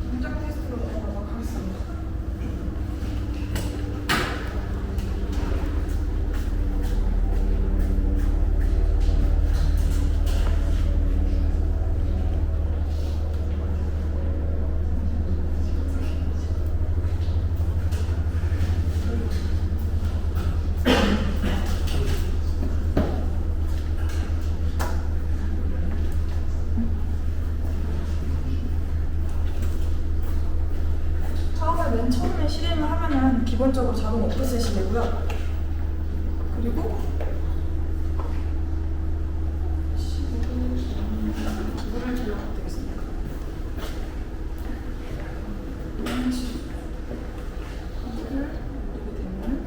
동작 테스트로 넘어가도록 하겠습니다. 맨 처음에 실행을 하면은 기본적으로 자동 오프셋이 되고요. 그리고 물을 들여도 되겠습니다. 물을 이렇게 되면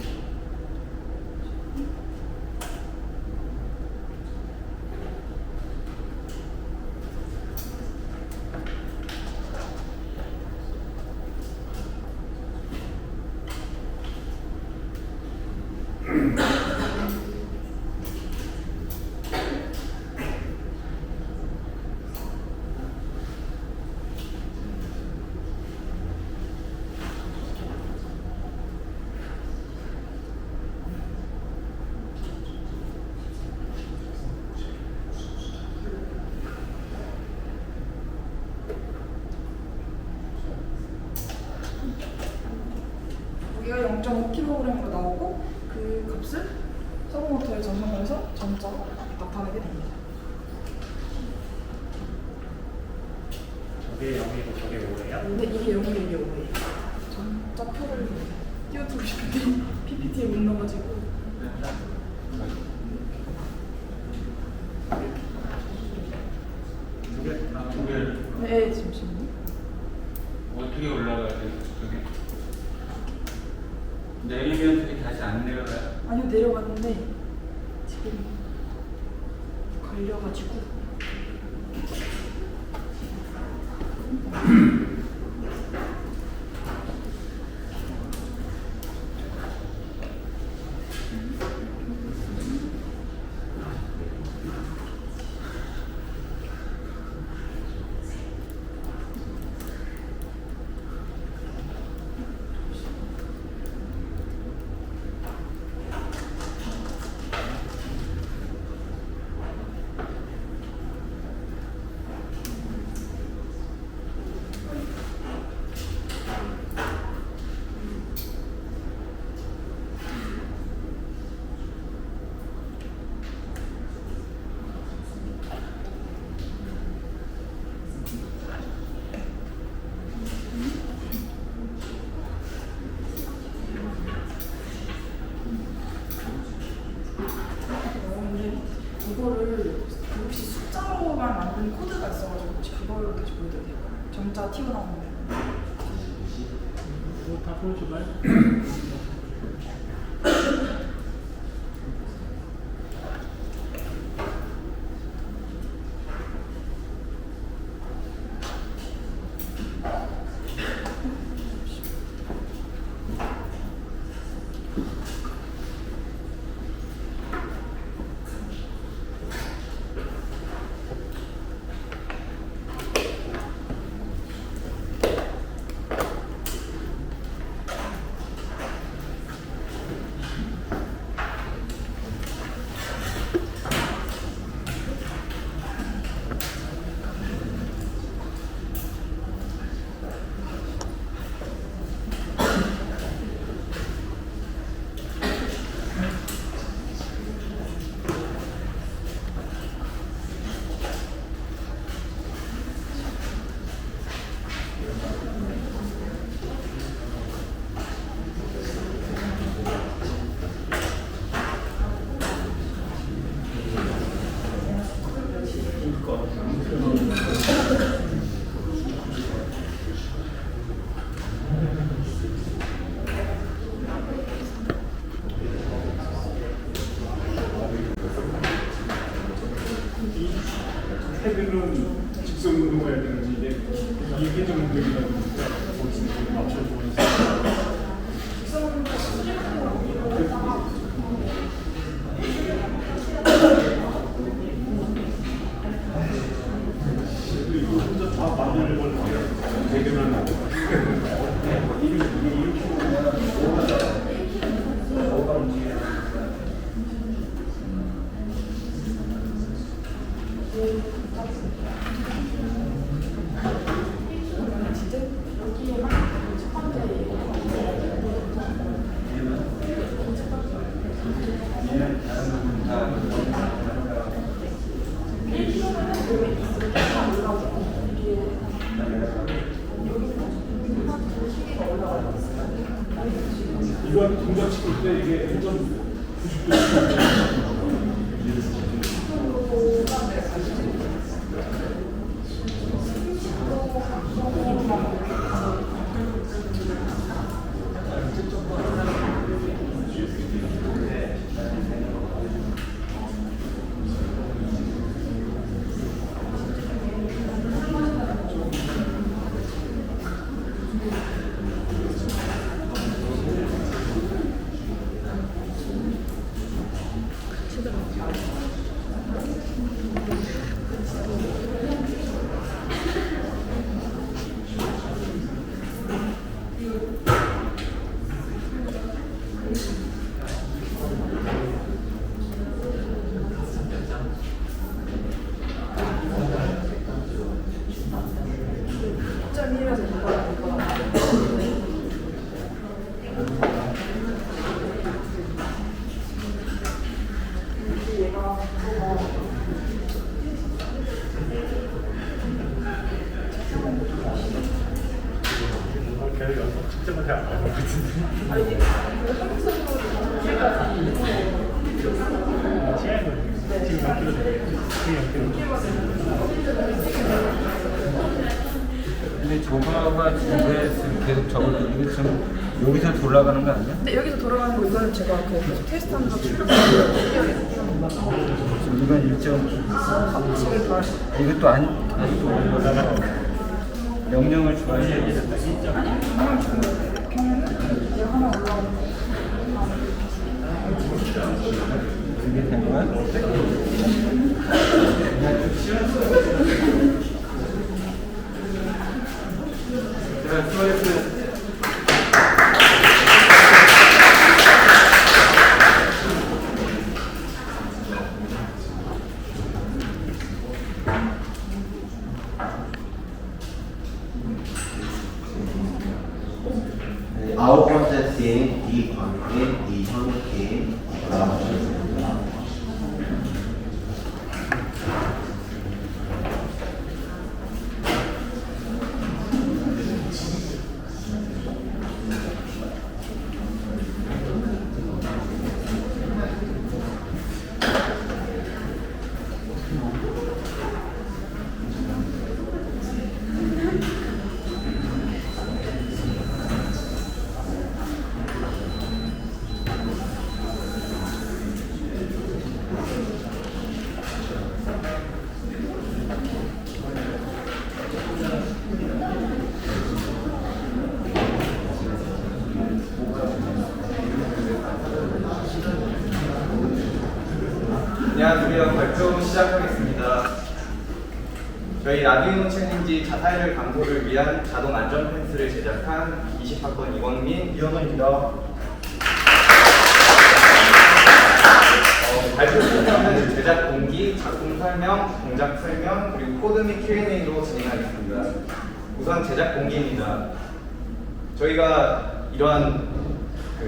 여기가 0.5kg으로 나오고 그 값을 서브모터에 전송을 해서 점자로 나타내게 됩니다. 저게 0이고 저게 5예요? 근데 이게 0이고 이게 5예요. 점자표를 띄워두고 싶은데 PPT에 못 넣어가지고 두 개를 네, 잠시만요. 어떻게 올라가야 돼? 저게 내리면 저게 다시 안 내려가요? 아니요, 내려갔는데 지금 걸려가지고 만든 코드가 있어가지고 혹시 그걸 다시 보여드려도 될까요? 점자 튀어나오는 다 보여줘봐요. 헤드는 직선 운동해야 되는지 이게 이회전 운동이라고 맞춰주고 이거 혼자 다 만들려고 대결만 하고 이건 동작 시킬 때 이게 회전 90도 근데 저거가 지금 왜 지금 계속 저걸 이게 지금 여기서 돌아가는 거 아니야? 네, 여기서 돌아가는 거 이거는 제가 그 계속 테스트하면서 지금 이건 일정 이것도 아직도 올라가 명령을 줘야 되겠다. 이게 된 거야? 자, 수고하셨습니다. 아홉 번째 팀 이광민, 이현팀 나와주셨습니다. 안녕하세요. 발표 시작하겠습니다. 저희 아두이노 챌린지 자살률 감소를 위한 자동 안전 펜스를 제작한 20학번 이광민 이현호입니다. 발표 순서는 제작 동기, 작품 설명, 동작 설명, 그리고 코드 및 Q&A로 진행하겠습니다. 우선 제작 동기입니다. 저희가 이러한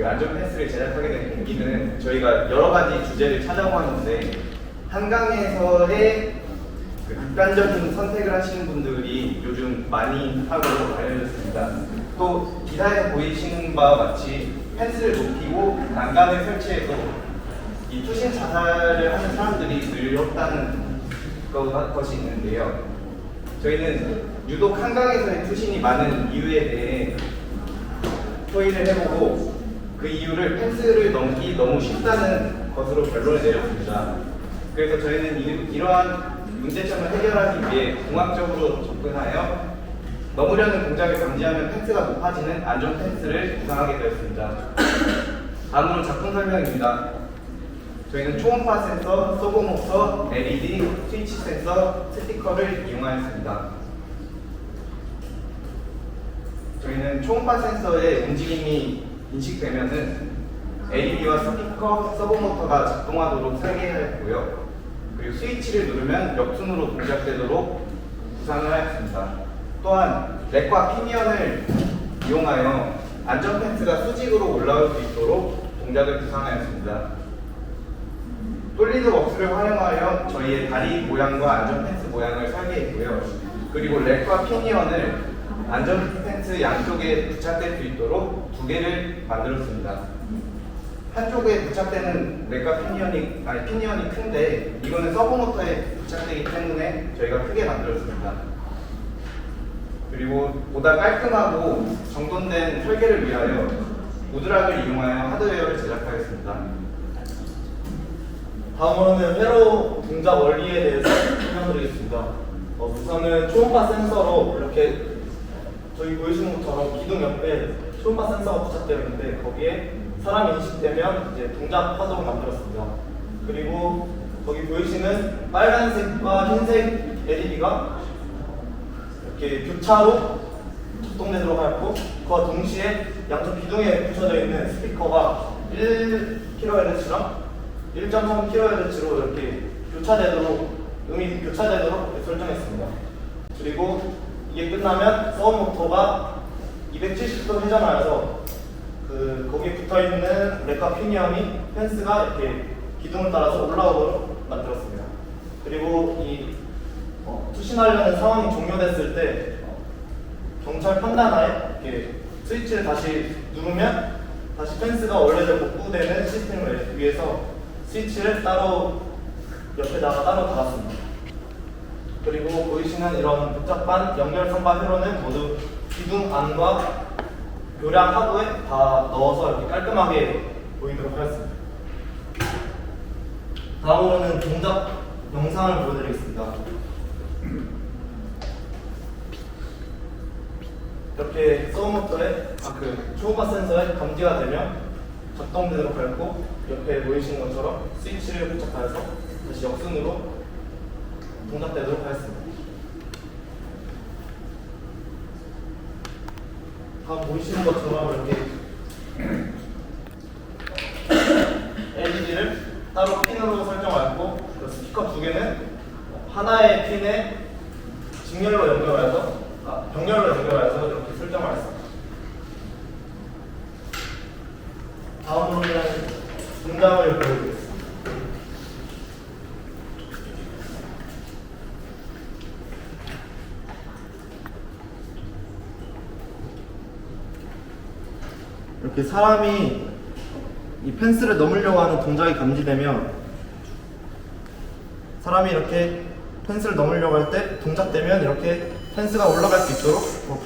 안전 펜스를 제작하게 된 동기는 저희가 여러 가지 주제를 찾아보았는데 한강에서의 극단적인 선택을 하시는 분들이 요즘 많이 하고 알려졌습니다. 또 기사에서 보이시는 바와 같이 펜스를 높이고 난간을 설치해서 이 투신 자살을 하는 사람들이 늘었다는 것이 있는데요. 저희는 유독 한강에서의 투신이 많은 이유에 대해 토의를 해보고 그 이유를 펜스를 넘기 너무 쉽다는 것으로 결론을 내렸습니다. 그래서 저희는 이러한 문제점을 해결하기 위해 공학적으로 접근하여 넘으려는 동작을 감지하면 펜스가 높아지는 안전 펜스를 구상하게 되었습니다. 다음으로 작품 설명입니다. 저희는 초음파 센서, 서버모터, LED, 스위치 센서, 스티커를 이용하였습니다. 저희는 초음파 센서의 움직임이 인식되면은 LED와 스피커, 서버모터가 작동하도록 설계하였고요. 그리고 스위치를 누르면 역순으로 동작되도록 구상을 하였습니다. 또한 렉과 피니언을 이용하여 안전 펜스가 수직으로 올라올 수 있도록 동작을 구상하였습니다. 솔리드 웍스를 활용하여 저희의 다리 모양과 안전 펜스 모양을 설계했고요. 그리고 렉과 피니언을 안전 펜스 양쪽에 부착될 수 있도록 2개를 만들었습니다. 한쪽에 부착되는 렉과 피니언이 큰데 이거는 서브모터에 부착되기 때문에 저희가 크게 만들었습니다. 그리고 보다 깔끔하고 정돈된 설계를 위하여 우드락을 이용하여 하드웨어를 제작하였습니다. 다음으로는 회로 동작 원리에 대해서 설명드리겠습니다. 우선은 초음파 센서로 이렇게 저기 보이시는 것처럼 기둥 옆에 초음파 센서가 부착되어 있는데 거기에 사람이 인식되면 이제 동작 파동을 만들었습니다. 그리고 거기 보이시는 빨간색과 흰색 LED가 이렇게 교차로 작동되도록 하였고 그와 동시에 양쪽 기둥에 붙여져 있는 스피커가 1kHz랑 1.3kHz로 이렇게 음이 교차되도록 이렇게 설정했습니다. 그리고 이게 끝나면 서브모터가 270도 회전하여서 거기에 붙어있는 렉과 피니언이 펜스가 이렇게 기둥을 따라서 올라오도록 만들었습니다. 그리고 이 투신하려는 상황이 종료됐을 때 경찰 판단하에 이렇게 스위치를 다시 누르면 다시 펜스가 원래대로 복구되는 시스템을 위해서 스위치를 따로 옆에다가 따로 달았습니다. 그리고 보이시는 이런 복잡한 연결선과 회로는 모두 기둥 안과 교량 하부에 다 넣어서 이렇게 깔끔하게 보이도록 하였습니다. 다음으로는 동작 영상을 보여드리겠습니다. 이렇게 서브모터에 초음파 센서에 감지가 되면 작동되도록 하였고 옆에 보이시는 것처럼 스위치를 부착하여서 다시 역순으로 동작되도록 하였습니다. 다음 보이시는 것처럼 이렇게 LED를 따로 핀으로 설정하였고 그 스피커 2개는 하나의 핀에 직렬로 연결하여서 병렬로 연결하여서 이렇게 설정하였습니다. 다음으로는 동작을 보여드리겠습니다. 이렇게 사람이 이 펜스를 넘으려고 하는 동작이 감지되면 사람이 이렇게 펜스를 넘으려고 할 때 동작되면 이렇게 펜스가 올라갈 수 있도록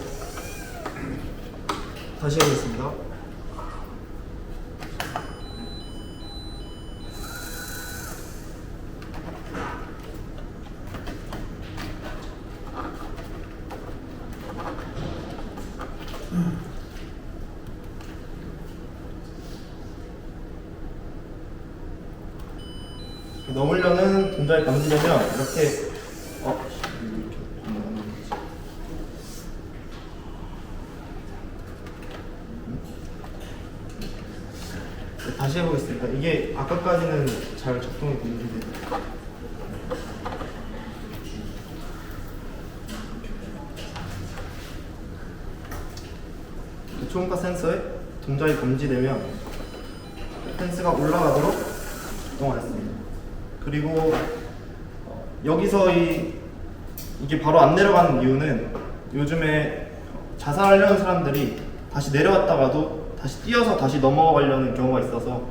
다시 해보겠습니다. 넘으려는 동작이 감지되면 이렇게 다시 해보겠습니다. 이게 아까까지는 잘 작동이 되는데 초음파 센서에 동작이 감지되면 펜스가 올라가도록 작동하였습니다. 그리고 여기서 이게 바로 안 내려가는 이유는 요즘에 자살하려는 사람들이 다시 내려갔다가도 다시 뛰어서 다시 넘어가려는 경우가 있어서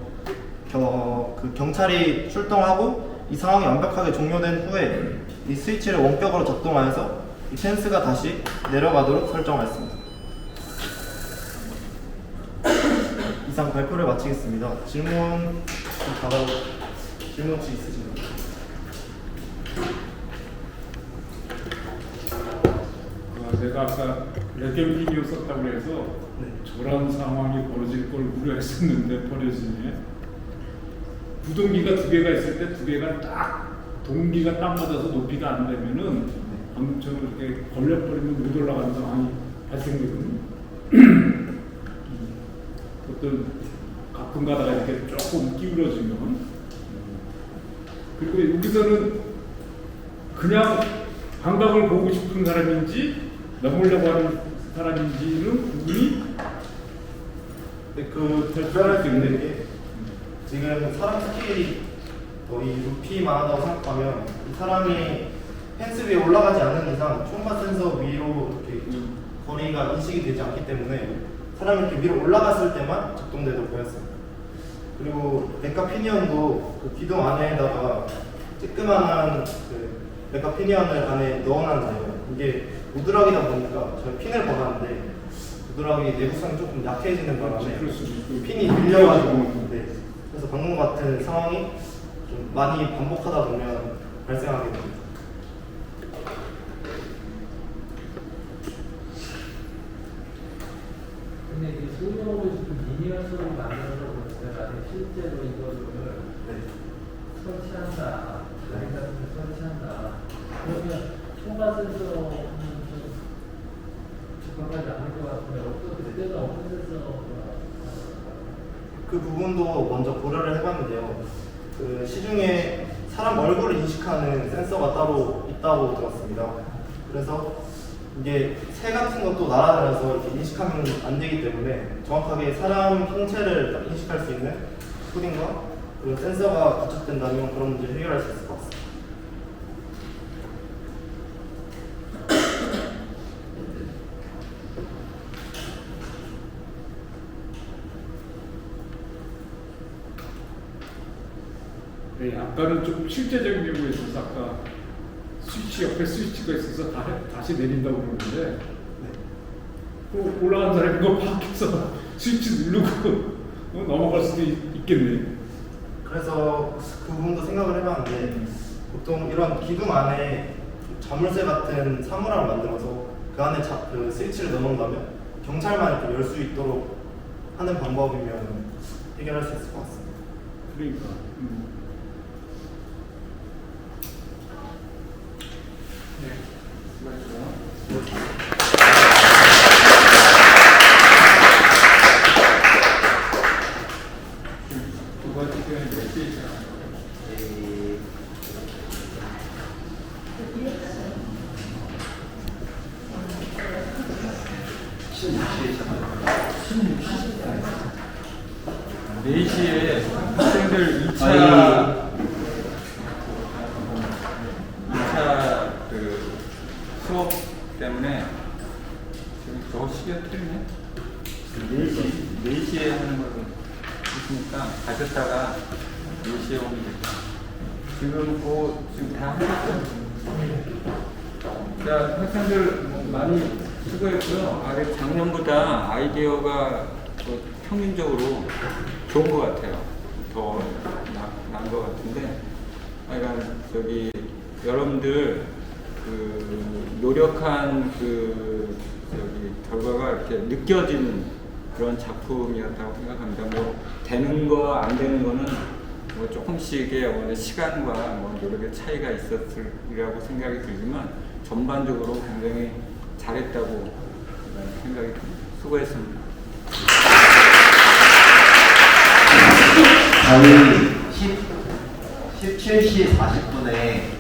그 경찰이 출동하고 이 상황이 완벽하게 종료된 후에 이 스위치를 원격으로 작동하여서 이 펜스가 다시 내려가도록 설정하였습니다. 이상 발표를 마치겠습니다. 질문 혹시 있으신가요? 내가 아까 레겜비디오 썼다고 해서 저런 상황이 벌어질 걸 우려했었는데 벌어지네. 구동기가 두 개가 있을 때 두 개가 딱 동기가 딱 맞아서 높이가 안 되면은 방금처럼 이렇게 걸려버리면 못 올라가는 상황이 발생되거든요. 어떤 가끔 가다가 이렇게 조금 기울어지면 그리고 여기서는 그냥 감각을 보고 싶은 사람인지 넘으려고 하는 사람인지는 구분이 구별할 수 있는 게 지금 사람 스케일이 거의 높이만 하다고 생각하면 이 사람이 펜스 위에 올라가지 않는 이상 초음파 센서 위로 이렇게 거리가 인식이 되지 않기 때문에 사람이 이렇게 위로 올라갔을 때만 작동되도록 하였습니다. 그리고 메카피니언도 그 기둥 안에다가 쬐끄만한 그 메카피니언을 안에 넣어놨는데요. 이게 우드락이다 보니까 저희 핀을 박았는데 우드락이 내구성이 조금 약해지는 바람에 핀이 밀려가지고 그래서 방금 같은 상황이 좀 많이 반복하다 보면 발생하게 됩니다. 근데 이 소형을 미니어처로 만들어서 나중에 실제로 이거를 설치한다, 라인 같은 거 설치한다. 그러면 초과 센서는 좀 적합하지 않을 것 같은데 그때는 어떤 센서가 그 부분도 먼저 고려를 해봤는데요. 그 시중에 사람 얼굴을 인식하는 센서가 따로 있다고 들었습니다. 그래서 이게 새 같은 것도 날아다녀서 이렇게 인식하면 안 되기 때문에 정확하게 사람 형체를 인식할 수 있는 코딩과 그리고 센서가 구축된다면 그런 문제를 해결할 수 있을 것 같습니다. 네, 아까는 조금 실제적인 경우에 있어서 아까 스위치 옆에 스위치가 있어서 다시 내린다고 그러는데 또 올라간 사람이 그거 밖에서 스위치 누르고 넘어갈 수도 있겠네. 그래서 그 부분도 생각을 해봤는데 보통 이런 기둥 안에 자물쇠 같은 사물함을 만들어서 그 안에 그 스위치를 넣어놓는다면 경찰만 이렇게 열 수 있도록 하는 방법이면 해결할 수 있을 것 같습니다. 그러니까. 네, 수고하셨습니다. 두 번째 표현이 몇 페이지나? 네 시에 학생들 2차 그 수업 때문에 지금 저거 시계가 틀리네. 4시에 하는 걸 있으니까 가셨다가 4시에 오면 되겠다. 지금 다 하셨죠? 자, 학생들 많이 수고했고요. 작년보다 아이디어가 평균적으로 좋은 것 같아요. 더 나은 것 같은데, 저기 여러분들 그 노력한 그 저기 결과가 이렇게 느껴지는 그런 작품이었다고 생각합니다. 뭐 되는 거 안 되는 거는 뭐 조금씩의 시간과 노력의 차이가 있었으리라고 생각이 들지만 전반적으로 굉장히 잘했다고 생각이 듭니다. 수고했습니다. 저희 17시 40분에